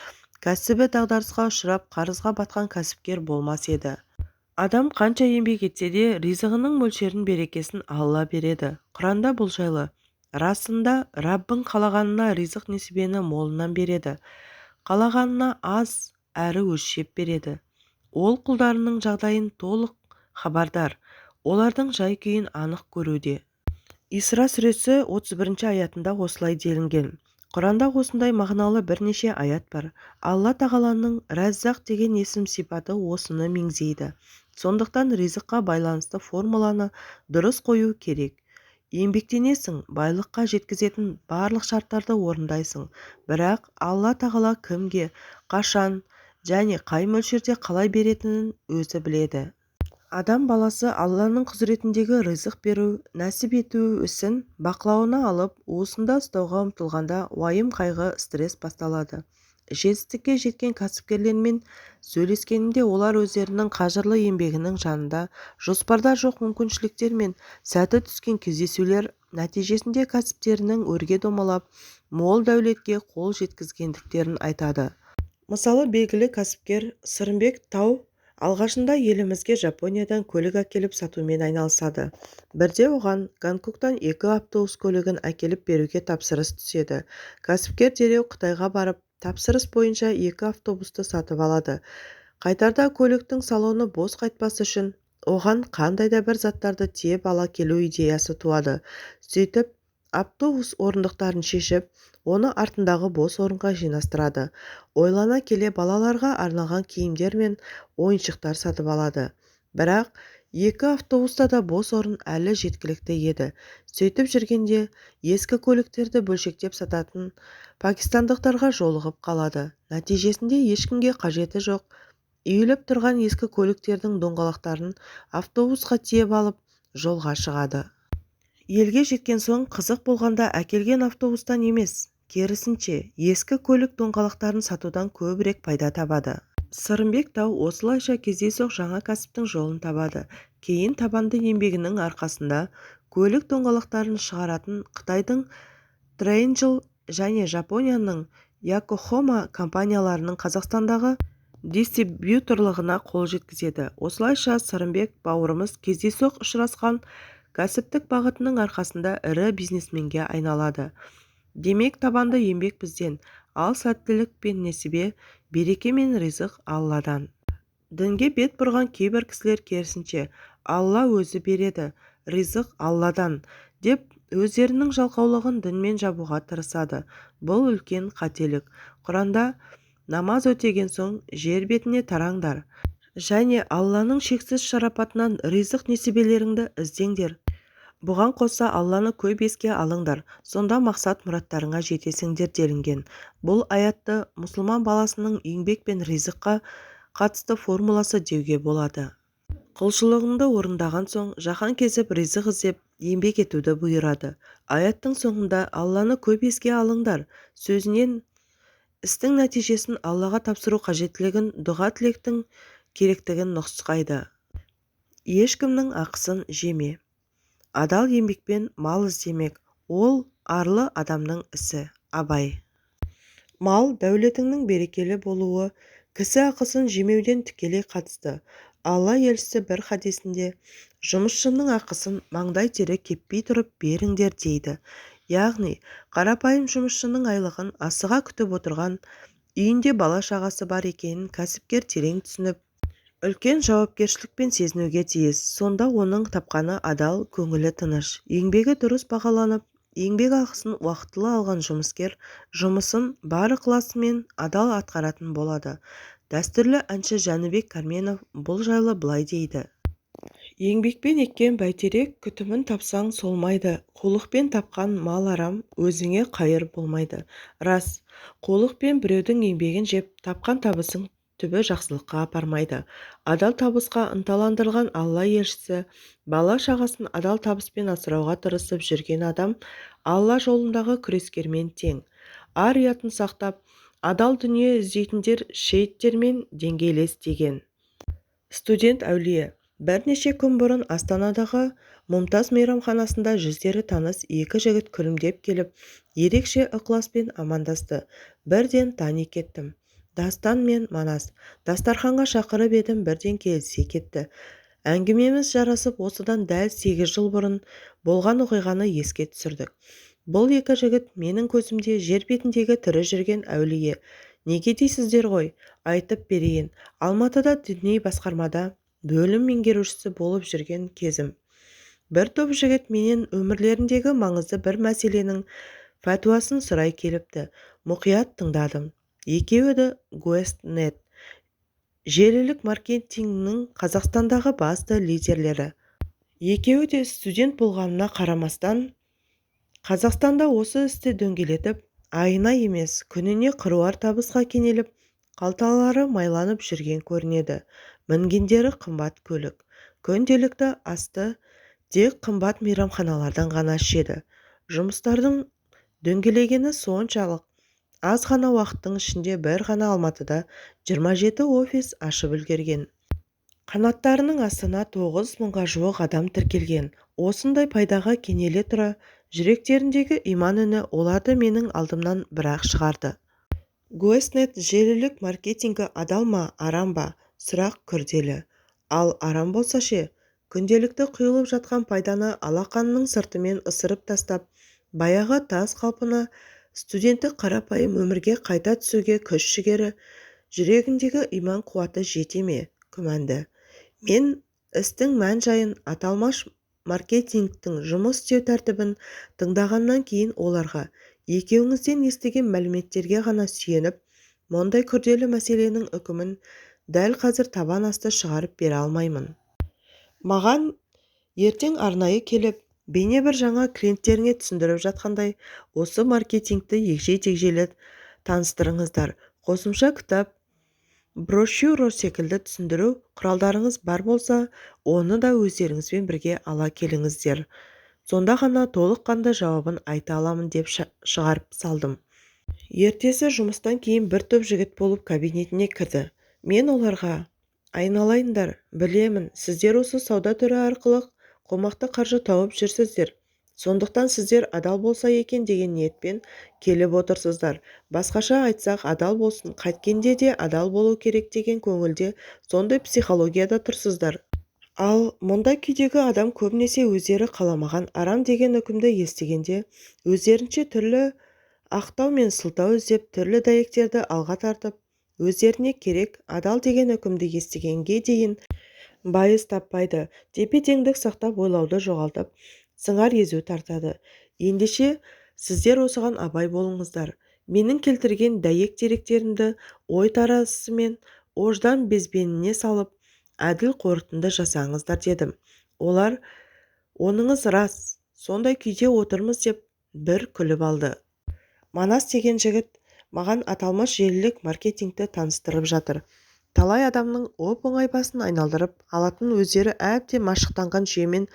кәсібі дағдарысқа ұшырап, қарызға батқан кәсіпкер болмас еді. Адам қанша еңбек етсе де, ризығының мөлшерін, берекесін Алла береді. Құранда бұл жайлы: расында Раббың қалағанына ризық несібені молынан береді, қалағанына аз әрі өлшеп береді. Ол құлдарының жағдайын толық хабардар, олардың жай-күйін анық көруде. Исра сүресі 31 аятында осылай делінген. Құранда осындай мағыналы бірнеше аят бар. Алла тағаланың Рәззақ деген есім сипаты осыны меңзейді. Сондықтан ризыққа байланысты формуланы дұрыс қою керек. Еңбектенесің, байлыққа жеткізетін барлық шарттарды орындайсың. Бірақ Алла тағала кімге, қашан және қай мөлшерде қалай беретінін өзі біледі. Адам баласы Алланың құзыретіндегі ризық беру, нәсіп ету ісін бақылауына алып, уысында ұстауға ұмтылғанда уайым, қайғы, стресс басталады. Жетістікке жеткен кәсіпкерлермен сөйлескенімде олар өздерінің қажырлы еңбегінің жанында жоспарда жоқ мүмкіншіліктер мен сәті түскен кездесулер нәтижесінде кәсіптерінің өрге домалап, мол дәулетке қол жеткізгендіктерін айтады. Мысалы, белгілі кәсіпкер Сырымбек Тау алғашында елімізге Жапониядан көлік әкеліп сатумен айналысады. Бірде оған Гонконгтан 2 автобус көлігін әкеліп беруге тапсырыс түседі. Кәсіпкер дереу Қытайға барып, тапсырыс бойынша 2 автобусты сатып алады. Қайтарда көліктің салоны бос қайтпас үшін оған қандай да бір заттарды тиеп ала келу идеясы туады. Сөйтіп, автобус орындықтарын шешіп, оны артындағы бос орынға жинастырады. Ойлана келе балаларға арналған киімдер мен ойыншықтар сатып алады. Бірақ 2 автобуста да бос орын әлі жеткілікті еді. Сөйтіп жүргенде ескі көліктерді бөлшектеп сататын пакистандықтарға жолығып қалады. Нәтижесінде ешкімге қажеті жоқ үйіліп тұрған ескі көліктердің доңғалақтарын автобусқа тиеп алып жолға шығады. Елге жеткен соң қызық болғанда әкелген автобустан емес, керісінше ескі көлік доңғалақтарын сатудан көбірек пайда табады. Сырымбек Тау осылайша кездейсоқ жаңа кәсіптің жолын табады. Кейін табанды еңбегінің арқасында көлік доңғалақтарын шығаратын Қытайдың Трейнджл және Жапонияның Якохома компанияларының Қазақстандағы дистрибьюторлығына қол жеткізеді. Осылайша Сырымбек бауырымыз кездейсоқ ұшырасқан кәсіптік бағытының арқасында ірі бизнесменге айналады. Демек, табанды еңбек бізден, ал сәттілік пен несібе, береке мен ризық Алладан. Дінге бет бұрған кейбір кісілер керісінше, Алла өзі береді, ризық Алладан, деп өздерінің жалқаулығын дінмен жабуға тырысады. Бұл үлкен қателік. Құранда намаз өтеген соң жер бетіне тараңдар және Алланың шексіз шарапатынан ризық несібелеріңді іздеңдер. Бұған қоса Алланы көп еске алыңдар, сонда мақсат мұраттарыңа жетесіңдер делінген. Бұл аятты мұсылман баласының еңбек пен ризыққа қатысты формуласы деуге болады. Құлшылығыңды орындаған соң жаһан кезіп ризық іздеп еңбек етуді бұйырады. Аяттың соңында Алланы көп еске алыңдар сөзінен істің нәтижесін Аллаға тапсыру қажеттілігін, дұға тілектің керектігін нұсқайды. Ешкімнің ақысын жеме. Адал еңбекпен мал іздемек, ол арлы адамның ісі. Абай. Мал дәулетіңнің берекелі болуы кісі ақысын жемеуден тікелей қатысты. Алла елшісі бір хадисінде жұмысшының ақысын маңдай тері кеппей тұрып беріңдер дейді. Яғни, қарапайым жұмысшының айлығын асыға күтіп отырған, үйінде бала-шағасы бар екенін кәсіпкер терең түсініп, үлкен жауапкершілікпен сезінуге тиіс. Сонда оның тапқаны адал, көңілі тыныш, еңбегі дұрыс бағаланып, еңбек ақысын уақытылы алған жұмыскер жұмысын бар ықыласымен адал атқаратын болады. Дәстүрлі әнші Жәнібек Кәрменов бұл жайлы былай дейді: еңбекпен еккен бәйтерек күтімін тапсаң солмайды, қулықпен тапқан мал арам, өзіңе қайыр болмайды. Рас, қулықпен біреудің еңбегін жеп тапқан табысың түбі жақсылыққа апармайды. Адал табысқа ынталандырған Алла елшісі, бала-шағасын адал табыспен асырауға тырысып жүрген адам Алла жолындағы күрескермен тең. Ар-ұятын сақтап, адал дүние іздейтіндер шейіттермен деңгейлес деген. Студент әулие. Бірнеше күн бұрын Астанадағы Мұмтаз мейрамханасында жүздері таныс екі жігіт күлімдеп келіп, ерекше ықыласпен амандасты. Бірден тани кеттім. Дастан мен Манас. Дастарханға шақырып едім, бірден келісе кетті. Әңгімеміз жарасып, осыдан дәл 8 жыл бұрын болған оқиғаны еске түсірдік. Бұл екі жігіт менің көзімде жер бетіндегі тірі жүрген әулие. Неге дейсіздер ғой? Айтып берейін. Алматыда діни басқармада бөлім меңгерушісі болып жүрген кезім. Бір топ жігіт менен өмірлеріндегі маңызды бір мәселенің фәтуасын сұрай келіпті. Мұқият тыңдадым. Екеуі де GuestNet, желілік маркетингінің Қазақстандағы басты лидерлері. Екеуі де студент болғанына қарамастан, Қазақстанда осы істі дөңгелетіп, айына емес, күніне қыруар табысқа кенеліп, қалталары майланып жүрген көрінеді. Мінгендері қымбат көлік, күнделікті асты тек қымбат мейрамханалардан ғана ішеді. Жұмыстардың дөңгелегені соншалық, аз ғана уақыттың ішінде бір ғана Алматыда 27 офис ашып үлгерген. Қанаттарының астына 9 мыңға жуық адам тіркелген. Осындай пайдаға кенеле тұра, жүректеріндегі иман үні оларды менің алдымнан бір-ақ шығарды. GuestNet желілік маркетингі адал ма, арам ба? Сұрақ күрделі. Ал арам болса ше, күнделікті құйылып жатқан пайданы алақанының сыртымен ысырып тастап, баяғы тас қалпына студенттік қарапайым өмірге қайта түсуге күш-жігері, жүрегіндегі иман қуаты жете ме? Күмәнді. Мен істің мән-жайын, аталмыш маркетингтің жұмыс істеу тәртібін тыңдағаннан кейін оларға екеуіңізден естіген мәліметтерге ғана сүйеніп, мұндай күрделі мәселенің үкімін дәл қазір табан асты шығарып бере алмаймын. Маған ертең арнайы келіп, бейне бір жаңа клиенттеріңе түсіндіріп жатқандай, осы маркетингті егжей-тегжейлі таныстырыңыздар. Қосымша кітап, брошюра секілді түсіндіру құралдарыңыз бар болса, оны да өздеріңізбен бірге ала келіңіздер. Сонда ғана толыққанды жауабын айта аламын деп шығарып салдым. Ертесі жұмыстан кейін бір топ жігіт болып кабинетіне кірді. Мен оларға: айналайындар, білемін, сіздер осы сауда түрі арқылы қомақты қаржы тауып жүрсіздер. Сондықтан сіздер адал болса екен деген ниетпен келіп отырсыздар. Басқаша айтсақ, адал болсын, қайткенде де адал болу керек деген көңілде, сондай психологияда тұрсыздар. Ал мұндай күйдегі адам көбінесе өздері қаламаған арам деген үкімді естігенде, өздерінше түрлі ақтау мен сылтау іздеп, түрлі дәйектерді алға тартып, өздеріне керек адал деген үкімді естігенге дейін байыз таппайды, тепе-теңдік сақтап, ойлауды жоғалтып, сыңар езу тартады. Ендеше сіздер осыған абай болыңыздар. Менің келтірген дәйек деректерімді ой тарасымен ождан безбеніне салып, әділ қорытынды жасаңыздар дедім. Олар: оныңыз рас, сондай күйде отырмыз деп бір күліп алды. Манас деген жігіт маған аталмыш желілік маркетингті таныстырып жатыр. Талай адамның оп-оңай басын айналдырып алатын өздері әбден машықтанған жүйемен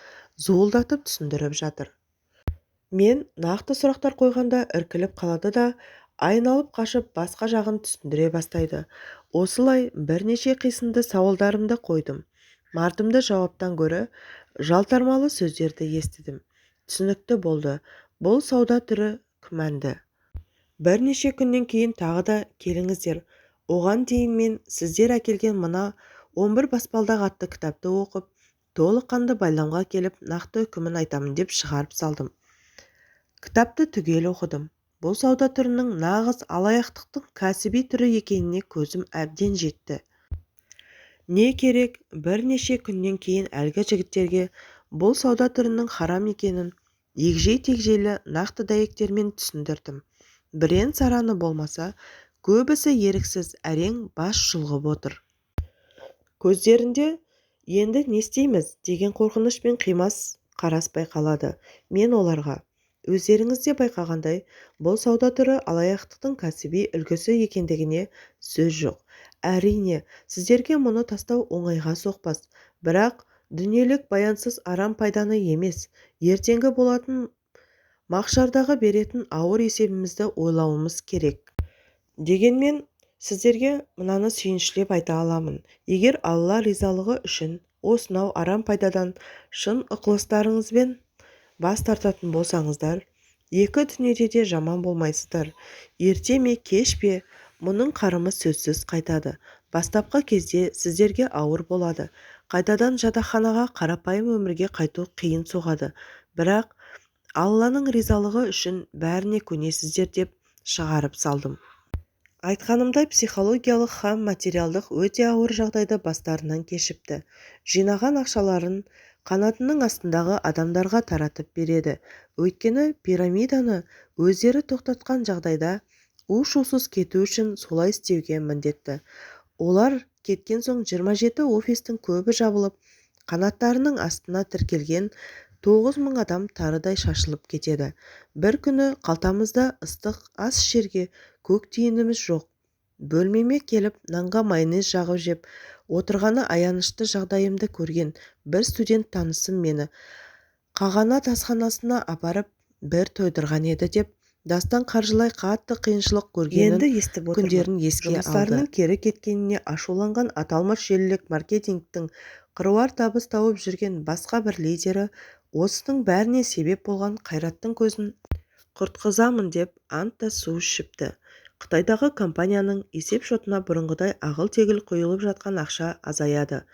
зуылдатып түсіндіріп жатыр. Мен нақты сұрақтар қойғанда іркіліп қалады да, айналып қашып басқа жағын түсіндіре бастайды. Осылай бірнеше қисынды сауалдарымды қойдым. Мардымды жауаптан гөрі жалтармалы сөздерді естідім. Түсінікті болды. Бұл сауда түрі күмәнді. Бірнеше күннен кейін тағы да келіңіздер. Оған дейін мен сіздер әкелген мына 11 баспалдақ атты кітапты оқып, толыққанды байламға келіп, нақты үкімін айтамын деп шығарып салдым. Кітапты түгел оқыдым. Бұл сауда түрінің нағыз алаяқтықтың кәсіби түрі екеніне көзім әбден жетті. Не керек, бірнеше күннен кейін әлгі жігіттерге бұл сауда түрінің харам екенін егжей-тегжейлі нақты дәйектермен түсіндірдім. Бірен-сараны болмаса, көбісі еріксіз әрең бас шұлғып отыр. Көздерінде енді не істейміз деген қорқыныш пен қимас қарас байқалады. Мен оларға: өздеріңіз де байқағандай, бұл сауда түрі алаяқтықтың кәсіби үлгісі екендігіне сөз жоқ. Әрине, сіздерге мұны тастау оңайға соқпас, бірақ дүниелік баянсыз арам пайданы емес, ертеңгі болатын мақшардағы беретін ауыр есебімізді ойлауымыз керек. Дегенмен, сіздерге мынаны сүйіншілеп айта аламын: егер Алла ризалығы үшін осынау арам пайдадан шын ықыластарыңызбен бас тартатын болсаңыздар, екі дүниеде де жаман болмайсыздар. Ерте ме кеш пе мұның қарымы сөзсіз қайтады. Бастапқы кезде сіздерге ауыр болады. Қайтадан жатақханаға, қарапайым өмірге қайту қиын соғады. Бірақ Алланың ризалығы үшін бәріне көнесіздер деп шығарып салдым. Айтқанымдай, психологиялық һәм материалдық өте ауыр жағдайды бастарынан кешіпті. Жинаған ақшаларын қанатының астындағы адамдарға таратып береді. Өйткені пирамиданы өздері тоқтатқан жағдайда у-шусыз кету үшін солай істеуге міндетті. Олар кеткен соң 27 офистің көбі жабылып, қанаттарының астына тіркелген 9.000 адам тарыдай шашылып кетеді. Бір күні қалтамызда ыстық ас ішерге көк тиынымыз жоқ. Бөлмеме келіп, нанға майонез жағып жеп отырғаны аянышты жағдайымды көрген бір студент танысым мені қағанат асханасына апарып бір тойдырған еді деп, Дастан қаржылай қатты қиыншылық көргенін, күндерін еске алды. Жұмыстарының кері кеткеніне ашуланған аталмыш желілік маркетингтің қыруар табыс тауып жүрген басқа бір лидері осының бәріне себеп болған Қайраттың көзін құртқызамын деп ант су ішіпті. Қытайдағы компанияның есеп-шотына бұрынғыдай ағыл-тегіл құйылып жатқан ақша азаяды.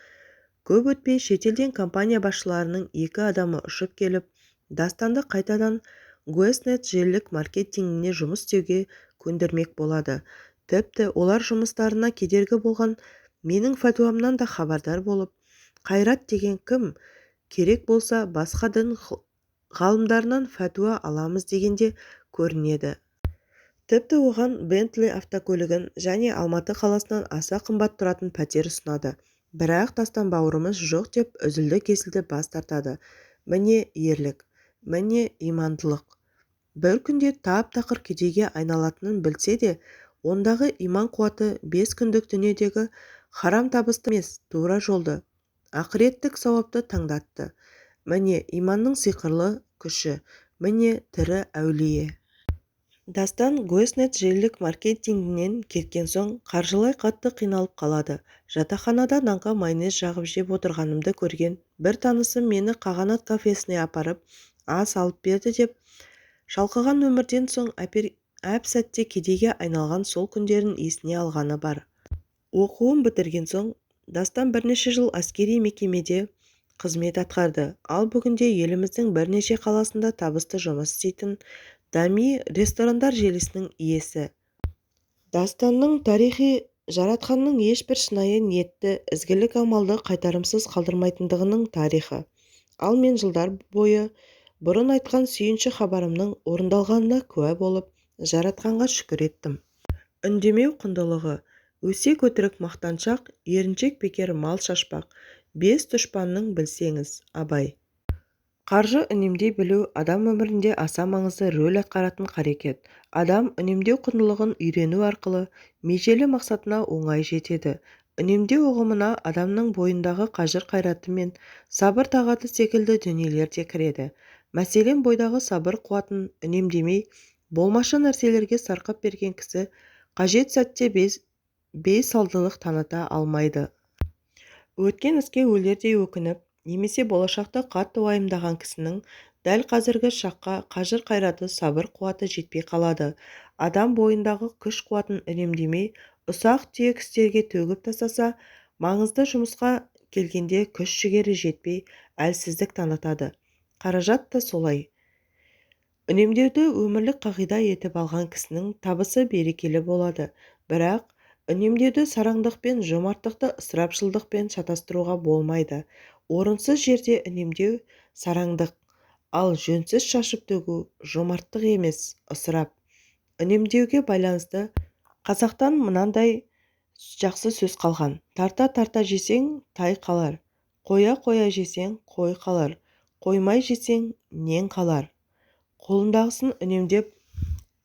Көп өтпей шетелден компания басшыларының 2 адамы ұшып келіп, Дастанды қайтадан Гуэснет желілік маркетингіне жұмыс істеуге көндірмек болады. Тіпті олар жұмыстарына кедергі болған менің фәтуамнан да хабардар болып, Қайрат деген кім? Керек болса басқа дін ғалымдарынан фәтуа аламыз дегенде көрінеді. Тіпті оған Бентли автокөлігін және Алматы қаласынан аса қымбат тұратын пәтер ұсынады. Бірақ Дастан бауырымыз жоқ деп үзілді-кесілді бас тартады. Міне ерлік, міне имандылық. Бір күнде тап-тақыр кедейге айналатынын білсе де, ондағы иман қуаты 5 күндік дүниедегі харам табысты емес, тура жолды, ақыреттік сауапты таңдатты. Міне иманның сиқырлы күші, міне тірі әулие. Дастан Гуэснет желілік маркетингінен кеткен соң қаржылай қатты қиналып қалады. Жатақханада нанға майонез жағып жеп отырғанымды көрген бір танысым мені қағанат кафесіне апарып ас алып берді деп, шалқыған өмірден соң әп-сәтте кедейге айналған сол күндерін есіне алғаны бар. Оқуын бітірген соң Дастан бірнеше жыл әскери мекемеде қызмет атқарды. Ал бүгінде еліміздің бірнеше қаласында табысты жұмыс істейтін Дами ресторандар желісінің иесі. Дастанның тарихи жаратқанның ешбір шынайы ниетті, ізгілік амалды қайтарымсыз қалдырмайтындығының тарихы. Ал мен жылдар бойы бұрын айтқан сүйінші хабарымның орындалғанына куә болып, жаратқанға шүкір еттім. Үндемеу құндылығы. Өсек өтірік мақтаншақ, еріншек бекер мал шашпақ. 5 дұшпанның білсеңіз, Абай. Қаржы үнемдей білу адам өмірінде аса маңызды рөл атқаратын қарекет. Адам үнемдеу құндылығын үйрену арқылы межелі мақсатына оңай жетеді. Үнемдеу ұғымына адамның бойындағы қажыр-қайраты мен сабыр-тағаты секілді дүниелер де кіреді. Мәселен, бойдағы сабыр қуатын үнемдемей, болмашы нәрселерге сарқып берген кісі қажет сәтте бейсалдылық таныта алмайды. Өткен іске өлердей өкініп, немесе болашақты қатты уайымдаған кісінің дәл қазіргі шаққа қажыр-қайраты, сабыр-қуаты жетпей қалады. Адам бойындағы күш-қуатын үнемдемей, ұсақ-түйек істерге төгіп тастаса, маңызды жұмысқа келгенде күш-жігері жетпей, әлсіздік танытады. Қаражат та солай. Үнемдеуді өмірлік қағида етіп алған кісінің табысы берекелі болады. Бірақ үнемдеуді сараңдықпен, жомарттықты ысырапшылдықпен шатастыруға болмайды. Орынсыз жерде үнемдеу сараңдық, ал жөнсіз шашып төгу жомарттық емес, ысырап. Үнемдеуге байланысты Қазақтан мынандай жақсы сөз қалған: тарта-тарта жесең тай қалар, қоя-қоя жесең қой қалар, қоймай жесең нең қалар. Қолындағысын үнемдеп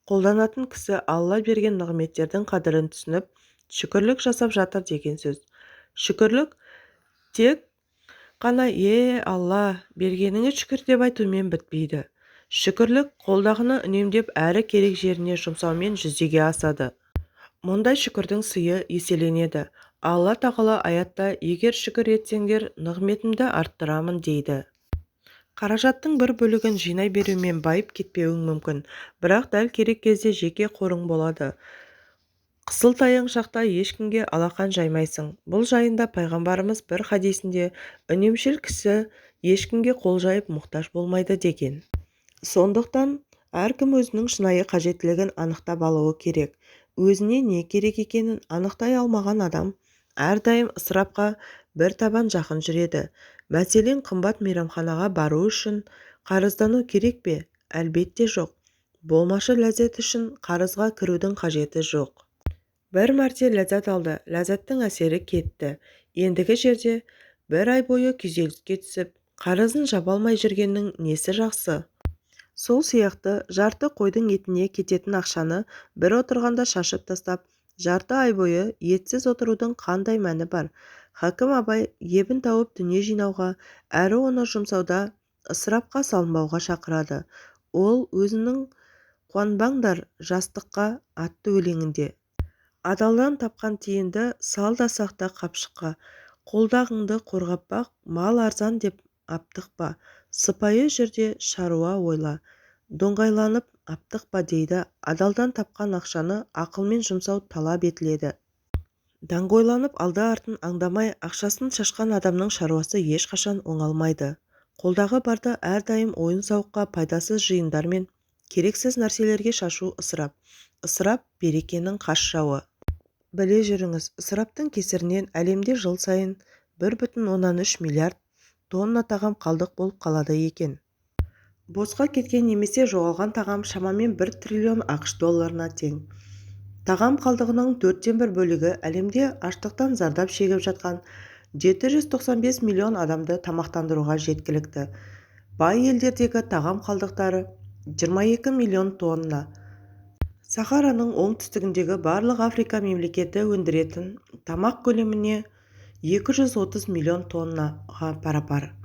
қолданатын кісі Алла берген нығметтердің қадірін түсініп, шүкірлік жасап жатыр деген сөз. Шүкірлік тек қана Алла, бергеніңе шүкір деп айтумен бітпейді. Шүкірлік қолдағыны үнемдеп әрі керек жеріне жұмсаумен жүзеге асады. Мұндай шүкірдің сыйы еселенеді. Алла тағала аятта: егер шүкір етсеңдер, нығметімді арттырамын дейді. Қаражаттың бір бөлігін жинай берумен байып кетпеуің мүмкін, бірақ дәл керек кезде жеке қорың болады. Қысылтаяң шақта ешкімге алақан жаймайсың. Бұл жайында пайғамбарымыз бір хадисінде: үнемшіл кісі ешкімге қол жайып мұқтаж болмайды деген. Сондықтан әркім өзінің шынайы қажеттілігін анықтап алуы керек. Өзіне не керек екенін анықтай алмаған адам әрдайым ысырапқа бір табан жақын жүреді. Мәселен, қымбат мейрамханаға бару үшін қарыздану керек пе? Әлбетте жоқ. Болмашы ләззат үшін қарызға кірудің қажеті жоқ. Бір мәрте ләззат алды, ләззаттың әсері кетті. Ендігі жерде бір ай бойы күйзеліске түсіп, қарызын жаба алмай жүргеннің несі жақсы? Сол сияқты жарты қойдың етіне кететін ақшаны бір отырғанда шашып тастап, жарты ай бойы етсіз отырудың қандай мәні бар? Хакім Абай ебін тауып дүние жинауға, әрі оны жұмсауда ысырапқа салынбауға шақырады. Ол өзінің «Қуанбаңдар жастыққа» атты өлеңінде: адалдан тапқан тиынды сал да сақта қапшыққа, қолдағыңды қорғап бақ, мал арзан деп аптықпа, сыпайы жүрде шаруа ойла, доңғайланып аптықпа дейді. Адалдан тапқан ақшаны ақылмен жұмсау талап етіледі. Даңғойланып алды-артын аңдамай ақшасын шашқан адамның шаруасы ешқашан оңалмайды. Қолдағы барды әрдайым ойын-сауыққа, пайдасыз жиындар мен керексіз нәрселерге шашу ысырап. Ысырап берекенің қас жауы. Біле жүріңіз, ысыраптың кесірінен әлемде жыл сайын 1,3 миллиард тонна тағам қалдық болып қалады екен. Босқа кеткен немесе жоғалған тағам шамамен 1 триллион ақш долларына тең. Тағам қалдығының 1/4 бөлігі әлемде аштықтан зардап шегіп жатқан 795 миллион адамды тамақтандыруға жеткілікті. Бай елдердегі тағам қалдықтары 22 миллион тонна. Сахараның оңтүстігіндегі барлық Африка мемлекеті өндіретін тамақ көлеміне 230 миллион тоннаға пара-пар.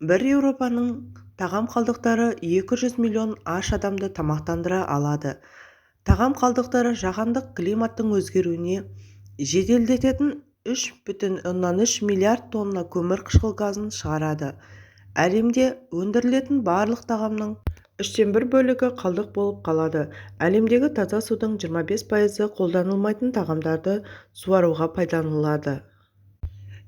Бір Еуропаның тағам қалдықтары 200 миллион аш адамды тамақтандыра алады. Тағам қалдықтары жаһандық климаттың өзгеруіне жеделдететін 3,3 миллиард тонна көмірқышқыл газын шығарады. Әлемде өндірілетін барлық тағамның 1/3 бөлігі қалдық болып қалады. Әлемдегі таза судың 25% қолданылмайтын тағамдарды суаруға пайдаланылады.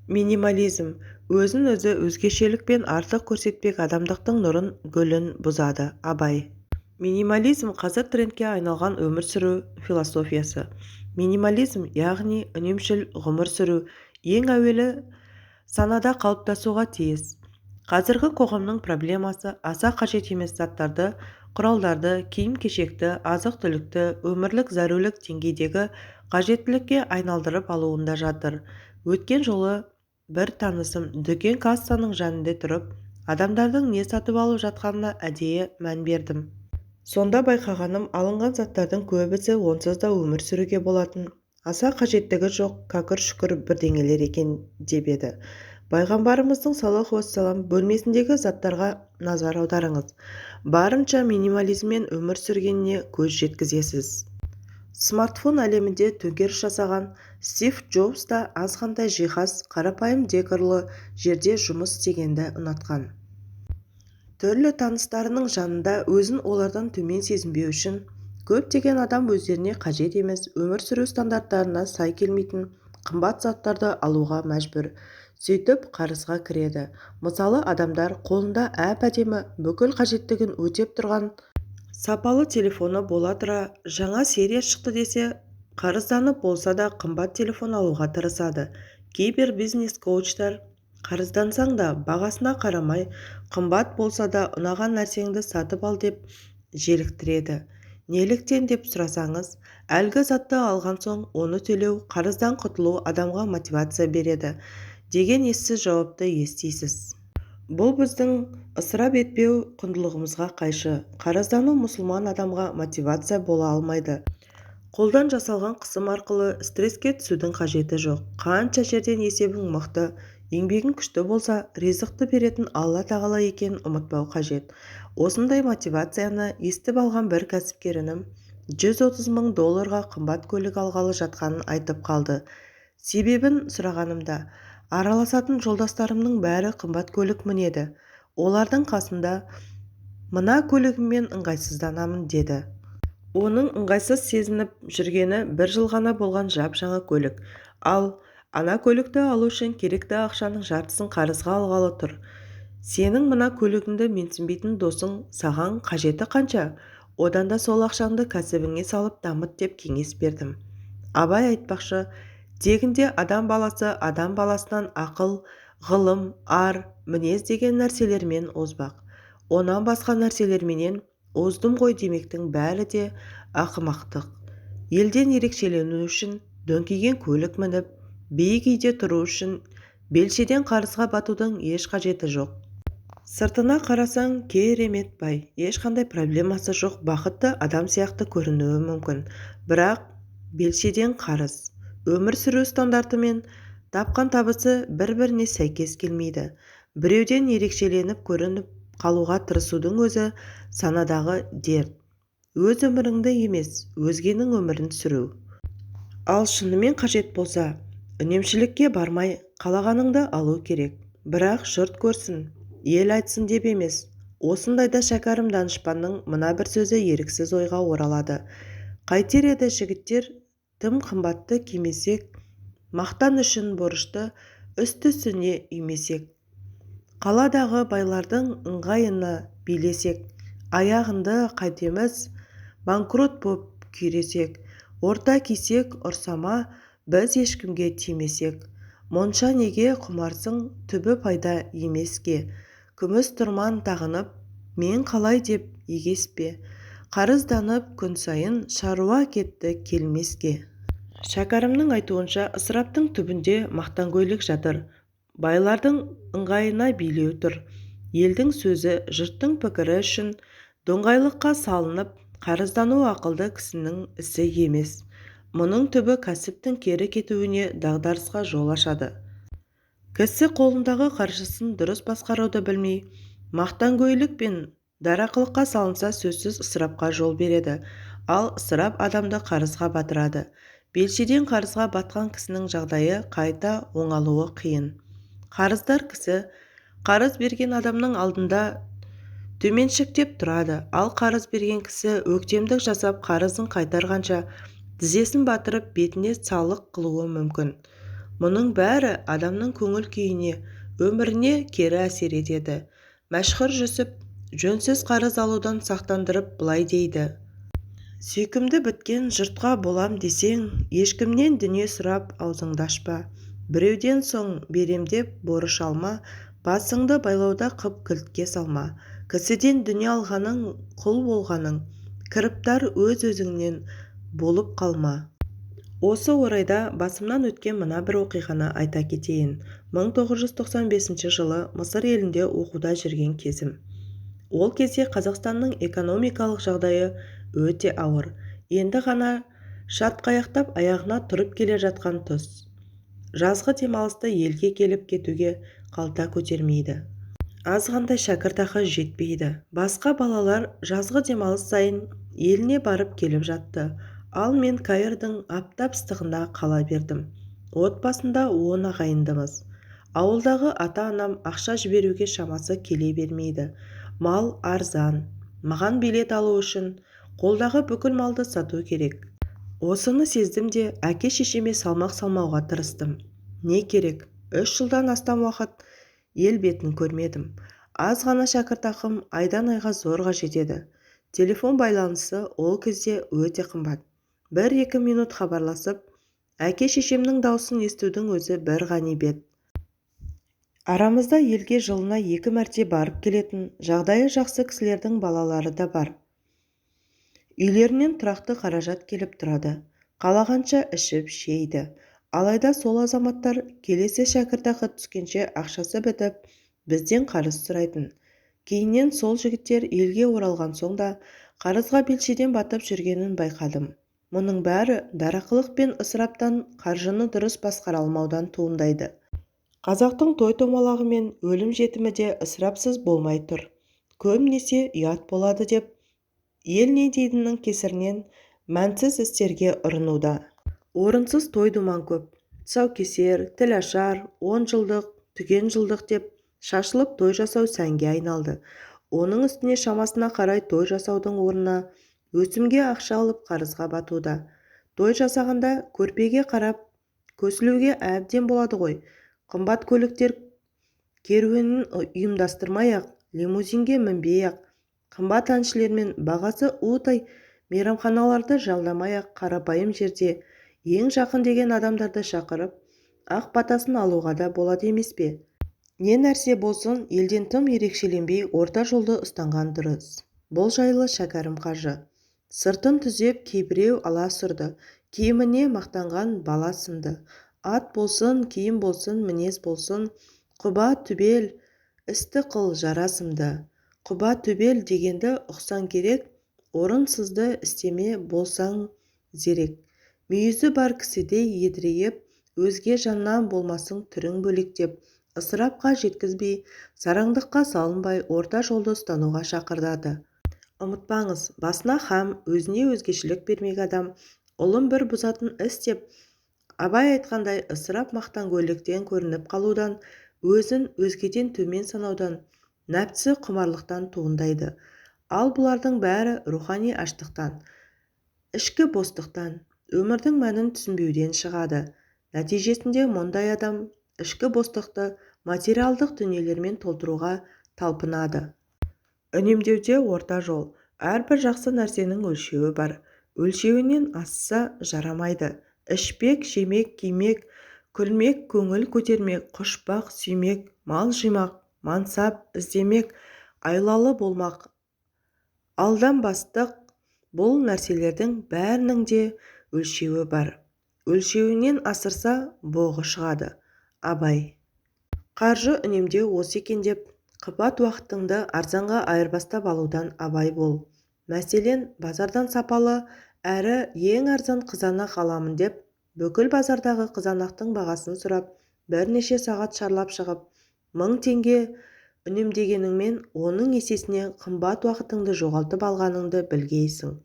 Минимализм өзін-өзі өзгешелік пен артық көрсетпек адамдықтың нұрын, гүлін бұзады. Абай. Минимализм қазір трендке айналған өмір сүру философиясы. Минимализм, яғни үнемшіл ғұмыр сүру, ең әуелі санада қалыптасуға тиіс. Қазіргі қоғамның проблемасы аса қажет емес заттарды, құралдарды, киім-кешекті, азық-түлікті өмірлік зәрулік деңгейдегі қажеттілікке айналдырып алуында жатыр. Өткен жолы бір танысым дүкен кассаның жанында тұрып, адамдардың не сатып алып жатқанына әдейі мән бердім. Сонда байқағаным, алынған заттардың көбісі онсыз да өмір сүруге болатын, аса қажеттігі жоқ кәкір-шүкір бірдеңелер екен деп еді. Пайғамбарымыздың саллаллаху уассалам бөлмесіндегі заттарға назар аударыңыз. Барынша минимализммен өмір сүргеніне көз жеткізесіз. Смартфон әлемінде төңкеріс жасаған Стив Джобс та азғантай жиһаз, қарапайым декорлы жерде жұмыс істегенді ұнатқан. Түрлі таныстарының жанында өзін олардан төмен сезінбеу үшін көптеген адам өздеріне қажет емес, өмір сүру стандарттарына сай келмейтін қымбат заттарды алуға мәжбүр. Сөйтіп қарызға кіреді. Мысалы, адамдар қолында әп-әдемі, бүкіл қажеттігін өтеп тұрған сапалы телефоны бола тұра, жаңа серия шықты десе, қарызданып болса да қымбат телефон алуға тырысады. Кейбір бизнес-коучтар қарыздансаң да бағасына қарамай, қымбат болса да ұнаған нәрсеңді сатып ал деп желіктіреді. Неліктен деп сұрасаңыз, әлгі затты алған соң оны төлеу, қарыздан құтылу адамға мотивация береді деген ессіз жауапты естисіз. Бұл біздің ысырап етпеу құндылығымызға қайшы. Қарыздану мұсылман адамға мотивация бола алмайды. Қолдан жасалған қысым арқылы стресске түсудің қажеті жоқ. Қанша жерден есебің мықты, еңбегің күшті болса, ризықты беретін Алла тағала екенін ұмытпау қажет. Осындай мотивацияны естіп алған бір кәсіпкерінім $130,000 қымбат көлік алғалы жатқанын айтып қалды. Себебін сұрағанымда, араласатын жолдастарымның бәрі қымбат көлік мінеді. Олардың қасында мына көлігіммен ыңғайсызданамын деді. Оның ыңғайсыз сезініп жүргені 1 жыл ғана болған жап-жаңа көлік. Ал ана көлікті алу үшін керекті ақшаның жартысын қарызға алғалы тұр. Сенің мына көлігіңді менсінбейтін досың саған қажеті қанша? Одан да сол ақшаңды кәсібіңе салып дамыт деп кеңес бердім. Абай айтпақшы, тегінде адам баласы адам баласынан ақыл, ғылым, ар, мінез деген нәрселермен озбақ. Онан басқа нәрселерменен оздым ғой демектің бәрі де ақымақтық. Елден ерекшелену үшін дөңкиген көлік мініп, биік үйде тұру үшін белшеден қарызға батудың еш қажеті жоқ. Сыртына қарасаң керемет бай, ешқандай проблемасы жоқ бақытты адам сияқты көрінуі мүмкін. Бірақ белшеден қарыз, өмір сүру стандарты мен тапқан табысы бір-біріне сәйкес келмейді. Біреуден ерекшеленіп көрініп қалуға тырысудың өзі санадағы дерт. Өз өміріңді емес, өзгенің өмірін сүру. Ал шынымен қажет болса, үнемшілікке бармай, қалағаныңды алу керек. Бірақ жұрт көрсін, ел айтсын деп емес. Осындайда шәкәрім данышпанның мына бір сөзі еріксіз ойға оралады. Қайтер еді жігіттер, тым қымбатты кимесек, мақтан үшін борышты үсті-үстіне үймесек. Қаладағы байлардың ыңғайына билесек, аяғында қайтеміз, банкрот боп күйресек, орта кисек ұрсама, біз ешкімге тимесек. Монша неге құмарсың, түбі пайда емеске. Күміс тұрман тағынып, мен қалай деп егеспе. Қарызданып күн сайын шаруа кетті келмеске. Шәкәрімнің айтуынша, ысыраптың түбінде мақтанкөйлік жатыр. Байлардың ыңғайына билеу тұр. Елдің сөзі, жұрттың пікірі үшін доңғайлыққа салынып, қарыздану ақылды кісінің ісі емес. Мұның түбі кәсіптің кері кетуіне, дағдарысқа жол ашады. Кісі қолындағы қаржысын дұрыс басқаруды білмей, мақтанкөйлік пен дарақылыққа салынса сөзсіз ысырапқа жол береді. Ал ысырап адамды қарызға батырады. Белшеден қарызға батқан кісінің жағдайы қайта оңалуы қиын. Қарыздар кісі қарыз берген адамның алдында төменшіктеп тұрады. Ал қарыз берген кісі өктемдік жасап қарызын қайтарғанша тізесін батырып бетіне салық қылуы мүмкін. Мұның бәрі адамның көңіл күйіне, өміріне кері әсер етеді. Мәшһүр Жүсіп жөнсіз қарыз алудан сақтандырып былай дейді. Сүйкімді біткен жұртқа болам десең, ешкімнен дүние сұрап аузыңды ашпа. Біреуден соң берем деп борыш алма, басыңды байлауда қып кілтке салма. Кісіден дүние алғаның, құл болғаның, кіріптар өз-өзіңнен болып қалма. Осы орайда басымнан өткен мына бір оқиғаны айта кетейін. 1995 жылы Мысыр елінде оқуда жүрген кезім. Ол кезде Қазақстанның экономикалық жағдайы өте ауыр. Енді ғана шатқаяқтап аяғына тұрып келе жатқан тұс. Жазғы демалысты елге келіп кетуге қалта көтермейді. Азғандай шәкіртақы жетпейді. Басқа балалар жазғы демалыс сайын еліне барып келіп жатты. Ал мен Каирдың аптап ыстығында қала бердім. Отбасында 10 ағайындымыз. Ауылдағы ата-анам ақша жіберуге шамасы келе бермейді. Мал арзан. Маған билет алу үшін қолдағы бүкіл малды сату керек. Осыны сездім де әке-шешеме салмақ салмауға тырыстым. Не керек? 3 жылдан астам уақыт ел бетін көрмедім. Аз ғана шәкіртақым айдан айға зорға жетеді. Телефон байланысы ол кезде өте қымбат. 1-2 минут хабарласып, әке-шешемнің даусын естудің өзі бір ғанибет. Арамызда елге жылына 2 мәрте барып келетін, жағдайы жақсы кісілердің балалары да бар. Үйлерінен тұрақты қаражат келіп тұрады. Қалағанша ішіп жейді. Алайда сол азаматтар келесі шәкіртақы түскенше ақшасы бітіп, бізден қарыз сұрайтын. Кейіннен сол жігіттер елге оралған соң да қарызға белшеден батып жүргенін байқадым. Мұның бәрі дарақылық пен ысыраптан, қаржыны дұрыс басқара алмаудан туындайды. Қазақтың той-томалағы мен өлім-жетімі де ысырапсыз болмай тұр. Көбінесе ұят болады деп, ел не дейдінің кесірінен мәнсіз істерге ұрынуда. Орынсыз той-думан көп. Тұсаукесер, тілашар, 10 жылдық, түген жылдық деп шашылып той жасау сәнге айналды. Оның үстіне шамасына қарай той жасаудың орнына өсімге ақша алып қарызға батуда. Той жасағанда көрпеге қарап көсілуге әбден болады ғой. Қымбат көліктер керуенін ұйымдастырмай-ақ, лимузинге мінбей-ақ, қымбат әншілермен бағасы уытай мейрамханаларды жалдамай-ақ, қарапайым жерде ең жақын деген адамдарды шақырып, ақ батасын алуға да болады емес пе? Не нәрсе болсын, елден тым ерекшеленбей орта жолды ұстанған дұрыс. Бұл жайлы Шәкәрім қажы. Сыртын түзеп кейбіреу ала сұрды, киіміне мақтанған бала сынды. Ат болсын, киім болсын, мінез болсын, құба түбел, істі қыл жарасымды. Құба түбел дегенді ұқсан керек, орынсызды істеме болсаң зерек. Мүйізі бар кісідей едірейіп, өзге жаннан болмасың түрің бөлектеп, ысырапқа жеткізбей, сараңдыққа салынбай, орта жолды ұстануға шақырдады. Ұмытпаңыз, басына хам, өзіне өзгешілік бермек адам, ұлын бір бұзатын іс деп, Абай айтқандай ысырап мақтанкөйліктен көрініп қалудан, өзін өзгеден төмен санаудан, нәпсі құмарлықтан туындайды. Ал бұлардың бәрі рухани аштықтан, ішкі бостықтан, өмірдің мәнін түсінбеуден шығады. Нәтижесінде мұндай адам ішкі бостықты материалдық дүниелермен толтыруға талпынады. Үнемдеуде орта жол. Әрбір жақсы нәрсенің өлшеуі бар. Өлшеуінен асса жарамайды. Ішпек, жемек, кимек, күлмек, көңіл көтермек, құшпақ, сүймек, мал жимақ, мансап іздемек, айлалы болмақ, алданбастық, бұл нәрселердің бәрінің де өлшеуі бар. Өлшеуінен асырса боғы шығады. Абай. Қаржы үнемдеу осы екен деп, қымбат уақытыңды арзанға айырбастап алудан абай бол. Мәселен, базардан сапалы әрі ең арзан қызанақ аламын деп, бүкіл базардағы қызанақтың бағасын сұрап, бірнеше сағат шарлап шығып, 1000 теңге үнемдегеніңмен оның есесіне қымбат уақытыңды жоғалтып алғаныңды білгейсің.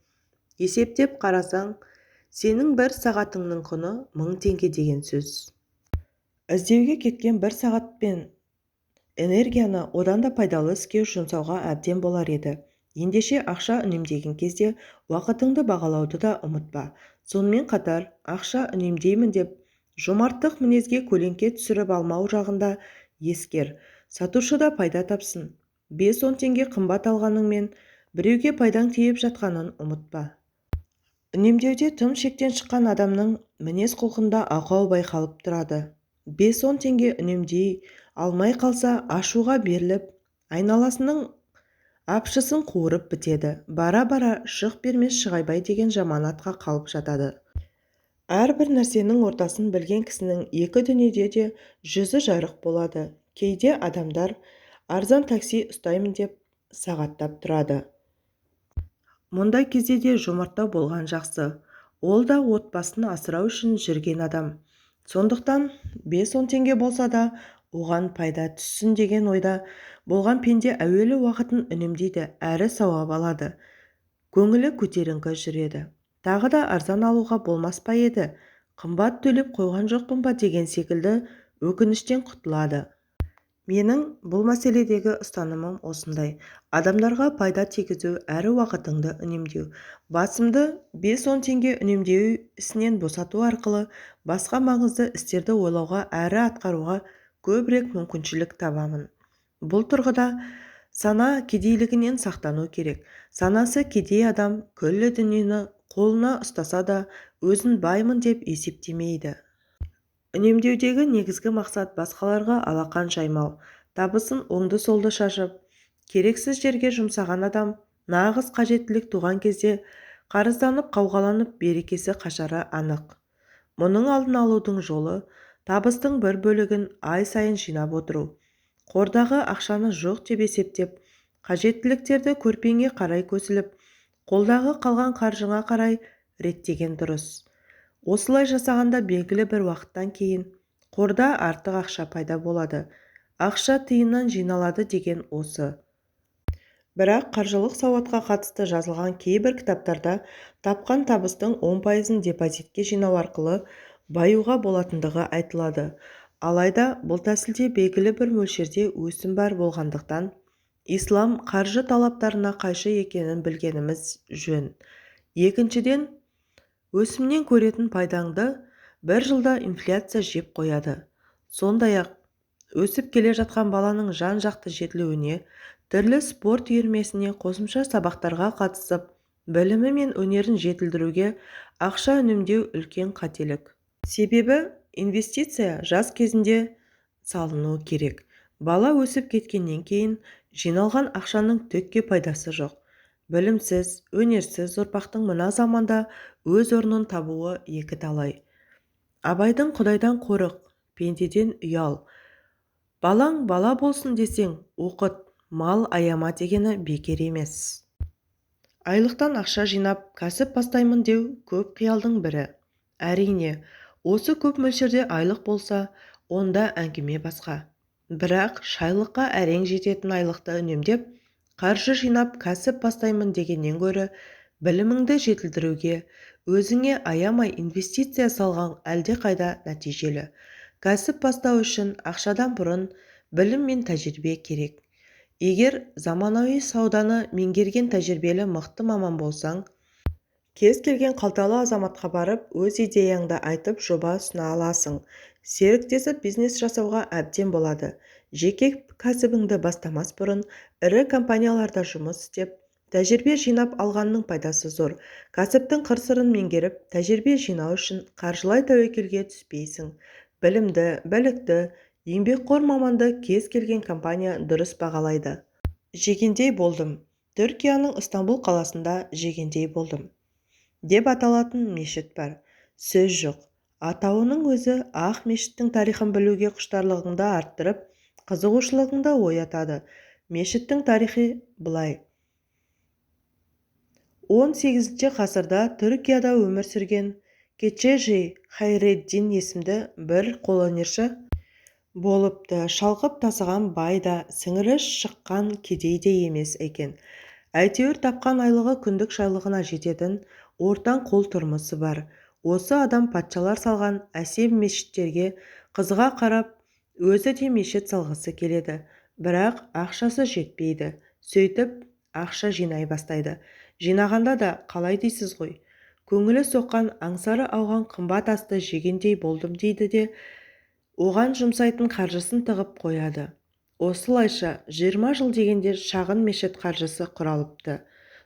Есептеп қарасаң, сенің бір сағатыңның құны 1000 теңге деген сөз. Іздеуге кеткен бір сағат пен энергияны одан да пайдалы іске жұмсауға әбден болар еді. Ендеше ақша үнемдеген кезде уақытыңды бағалауды да ұмытпа. Сонымен қатар, ақша үнемдеймін деп, жомарттық мінезге көлеңке түсіріп алмау жағында ескер. Сатушы да пайда тапсын. 5-10 теңге қымбат алғаныңмен біреуге пайдаң тиіп жатқанын ұмытпа. Үнемдеуде тым шектен шыққан адамның мінез құлқында ақау байқалып тұрады. 5-10 теңге үнемдей алмай қалса, ашуға беріліп, айналасының апшысын қуырып бітеді. Бара-бара шық бермес шығайбай деген жаман атқа қалып жатады. Әрбір нәрсенің ортасын білген кісінің екі дүниеде де жүзі жарық болады. Кейде адамдар арзан такси ұстаймын деп сағаттап тұрады. Мұндай кезде де жомарттау болған жақсы. Ол да отбасын асырау үшін жүрген адам. Сондықтан 5-10 теңге болса да оған пайда түссін деген ойда болған пенде әуелі уақытын үнемдейді, әрі сауап алады. Көңілі көтеріңкі жүреді. Тағы да арзан алуға болмас па еді, қымбат төлеп қойған жоқпын ба деген секілді өкініштен құтылады. Менің бұл мәселедегі ұстанымым осындай. Адамдарға пайда тигізу әрі уақытыңды үнемдеу. Басымды 5-10 теңге үнемдеу ісінен босату арқылы басқа маңызды істерді ойлауға әрі атқаруға көбірек мүмкіншілік табамын. Бұл тұрғыда сана кедейлігінен сақтану керек. Санасы кедей адам күллі дүниені қолына ұстаса да өзін баймын деп есептемейді. Үнемдеудегі негізгі мақсат басқаларға алақан жаймау, табысын оңды-солды шашып, керексіз жерге жұмсаған адам нағыз қажеттілік туған кезде қарызданып қауғаланып берекесі қашары анық. Мұның алдын алудың жолы табыстың бір бөлігін ай сайын жинап отыру. Қордағы ақшаны жоқ деп есептеп, қажеттіліктерді көрпеңе қарай көсіліп, қолдағы қалған қаржыңа қарай реттеген дұрыс. Осылай жасағанда белгілі бір уақыттан кейін қорда артық ақша пайда болады. Ақша тиыннан жиналады деген осы. Бірақ қаржылық сауатқа қатысты жазылған кейбір кітаптарда тапқан табыстың 10%-ын депозитке жинау арқылы баюға болатындығы айтылады. Алайда бұл тәсілде белгілі бір мөлшерде өсім бар болғандықтан, ислам қаржы талаптарына қайшы екенін білгеніміз жөн. Екіншіден, өсімнен көретін пайдаңды бір жылда инфляция жеп қояды. Сондай-ақ, өсіп келе жатқан баланың жан-жақты жетілуіне, түрлі спорт үйірмесіне қосымша сабақтарға қатысып, білімі мен өнерін жетілдіруге ақша үнемдеу үлкен қателік. Себебі инвестиция жас кезінде салынуы керек. Бала өсіп кеткеннен кейін жиналған ақшаның түкке пайдасы жоқ. Білімсіз, өнерсіз ұрпақтың мына заманда өз орнын табуы екі талай. Абайдың құдайдан қорық, пендеден ұял. Балаң бала болсын десең, оқыт, мал аяма дегені бекер емес. Айлықтан ақша жинап, кәсіп бастаймын деу көп қиялдың бірі. Әрине, осы көп мөлшерде айлық болса, онда әңгіме басқа. Бірақ шайлыққа әрең жететін айлықты үнемдеп, қаржы жинап кәсіп бастаймын дегеннен гөрі, біліміңді жетілдіруге, өзіңе аямай инвестиция салған әлде қайда нәтижелі. Кәсіп бастау үшін ақшадан бұрын білім мен тәжірибе керек. Егер заманауи сауданы меңгерген тәжірибелі мықты маман болсаң, кез келген қалталы азаматқа барып, өз идеяңды айтып жоба ұсына аласың. Серіктесіп бизнес жасауға әбден болады. Жеке кәсібіңді бастамас бұрын, ірі компанияларда жұмыс істеп, тәжірибе жинап алғанның пайдасы зор. Кәсіптің қыр-сырын меңгеріп, тәжірибе жинау үшін қаржылай тәуекелге түспейсің. Білімді, білікті, еңбекқор маманды кез келген компания дұрыс бағалайды. Жегендей болдым. Түркияның Ыстанбұл қаласында жегендей болдым деп аталатын мешіт бар. Сөз жоқ. Атауының өзі ақ мешіттің тарихын білуге құштарлығыңды арттырып, қызығушылығыңды оятады. Мешіттің тарихы былай. 18 ғасырда Түркияда өмір сүрген Keçeci Хайреддин есімді бір қолөнерші болыпты. Шалқып тасыған бай да, сіңірі шыққан кедей де емес екен. Әйтеуір тапқан айлығы күндік шайлығына жететін ортан қол тұрмысы бар. Осы адам патшалар салған әсем мешіттерге қызыға қарап, өзі де мешіт салғысы келеді. Бірақ ақшасы жетпейді. Сөйтіп, ақша жинай бастайды. Жинағанда да қалай дейсіз ғой. Көңілі соққан аңсары ауған қымбат асты жегендей болдым дейді де, оған жұмсайтын қаржысын тығып қояды. Осылайша 20 жыл дегенде шағын мешіт қаржысы құралыпты.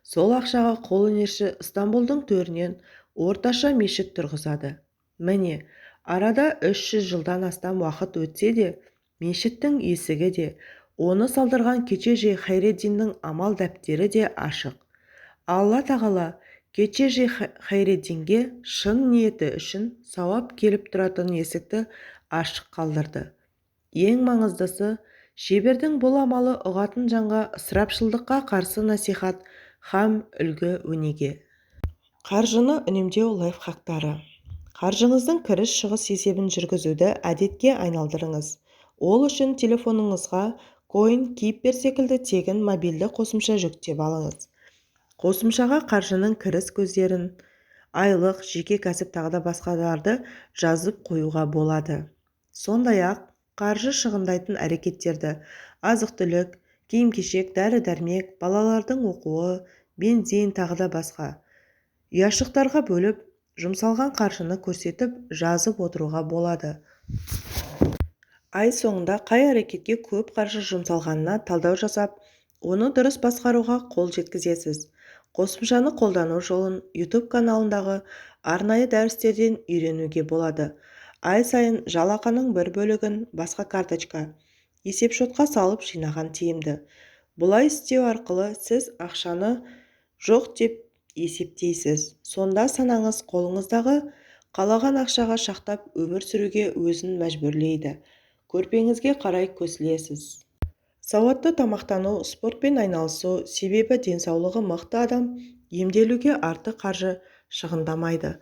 Сол ақшаға қолөнерші Ыстанбұлдың төрінен орташа мешіт тұрғызады. Міне, арада 300 жылдан астам уақыт өтсе де, мешіттің есігі де, оны салдырған Keçeci Хайреддиннің амал дәптері де ашық. Алла тағала Keçeci Хайреддинге шын ниеті үшін сауап келіп тұратын есікті ашық қалдырды. Ең маңыздысы, шебердің бұл амалы ұғатын жанға ысырапшылдыққа қарсы насихат һәм үлгі өнеге. Қаржыны үнемдеу лайфхактары. Қаржыңыздың кіріс-шығыс есебін жүргізуді әдетке айналдырыңыз. Ол үшін телефоныңызға CoinKeeper секілді тегін мобильді қосымша жүктеп алыңыз. Қосымшаға қаржының кіріс көздерін, айлық, жеке кәсіп тағы басқаларды жазып қоюға болады. Сондай-ақ, қаржы шығындайтын әрекеттерді, азық-түлік, киім-кешек, дәрі-дәрмек, балалардың оқуы, бензин тағы басқа ұяшықтарға бөліп, жұмсалған қаржыны көрсетіп, жазып отыруға болады. Ай соңында қай әрекетке көп қаржы жұмсалғанына талдау жасап, оны дұрыс басқаруға қол жеткізесіз. Қосымшаны қолдану жолын YouTube каналындағы арнайы дәрістерден үйренуге болады. Ай сайын жалақының бір бөлігін басқа карточка, есепшотқа салып жинаған тиімді. Бұлай істеу арқылы сіз ақшаны жоқ деп есептейсіз. Сонда санаңыз қолыңыздағы қалаған ақшаға шақтап өмір сүруге өзін мәжбүрлейді. Көрпеңізге қарай көсілесіз. Сауатты тамақтану, спортпен айналысу, себебі денсаулығы мықты адам емделуге артық қаржы шығындамайды.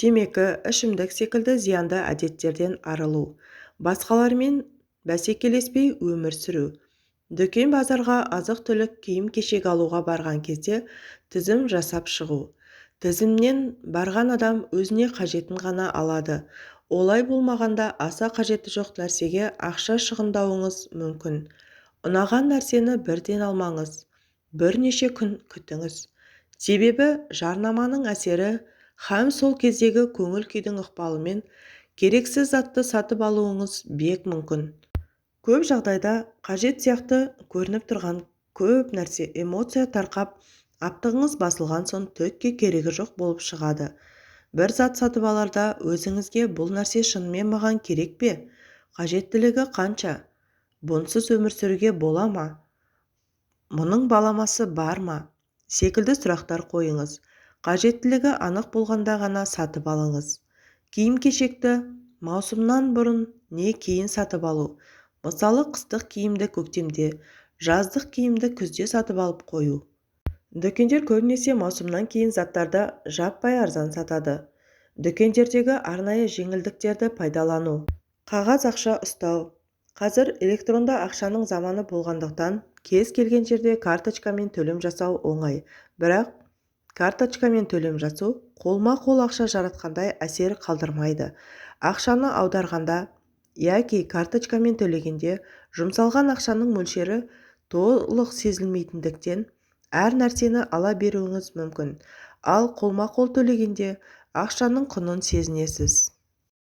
Темекі, ішімдік секілді зиянды әдеттерден арылу, басқалармен бәсекелеспей өмір сүру. Дүкен базарға азық-түлік киім-кешек алуға барған кезде тізім жасап шығу. Тізімнен барған адам өзіне қажетін ғана алады. Олай болмағанда аса қажеті жоқ нәрсеге ақша шығындауыңыз мүмкін. Ұнаған нәрсені бірден алмаңыз. Бірнеше күн күтіңіз. Себебі жарнаманың әсері һәм сол кездегі көңіл күйдің ықпалымен керексіз затты сатып алуыңыз бек мүмкін. Көп жағдайда қажет сияқты көрініп тұрған көп нәрсе эмоция тарқап, аптығыңыз басылған соң түкке керегі жоқ болып шығады. Бір зат сатып аларда өзіңізге бұл нәрсе шынымен маған керек пе? Қажеттілігі қанша? Бұнсыз өмір сүруге бола ма? Мұның баламасы бар ма? Секілді сұрақтар қойыңыз. Қажеттілігі анық болғанда ғана сатып алыңыз. Киім-кешекті маусымнан бұрын не кейін сатып алу. Мысалы, қыстық киімді көктемде, жаздық киімді күзде сатып алып қою. Дүкендер көбінесе маусымнан кейін заттарды жаппай арзан сатады. Дүкендердегі арнайы жеңілдіктерді пайдалану. Қағаз ақша ұстау. Қазір электронды ақшаның заманы болғандықтан кез келген жерде карточкамен төлем жасау оңай. Бірақ карточкамен төлем жасау қолма-қол ақша жаратқандай әсер қалдырмайды. Ақшаны аударғанда яки карточкамен төлегенде жұмсалған ақшаның мөлшері толық сезілмейтіндіктен әр нәрсені ала беруіңіз мүмкін. Ал қолма-қол төлегенде ақшаның құнын сезінесіз.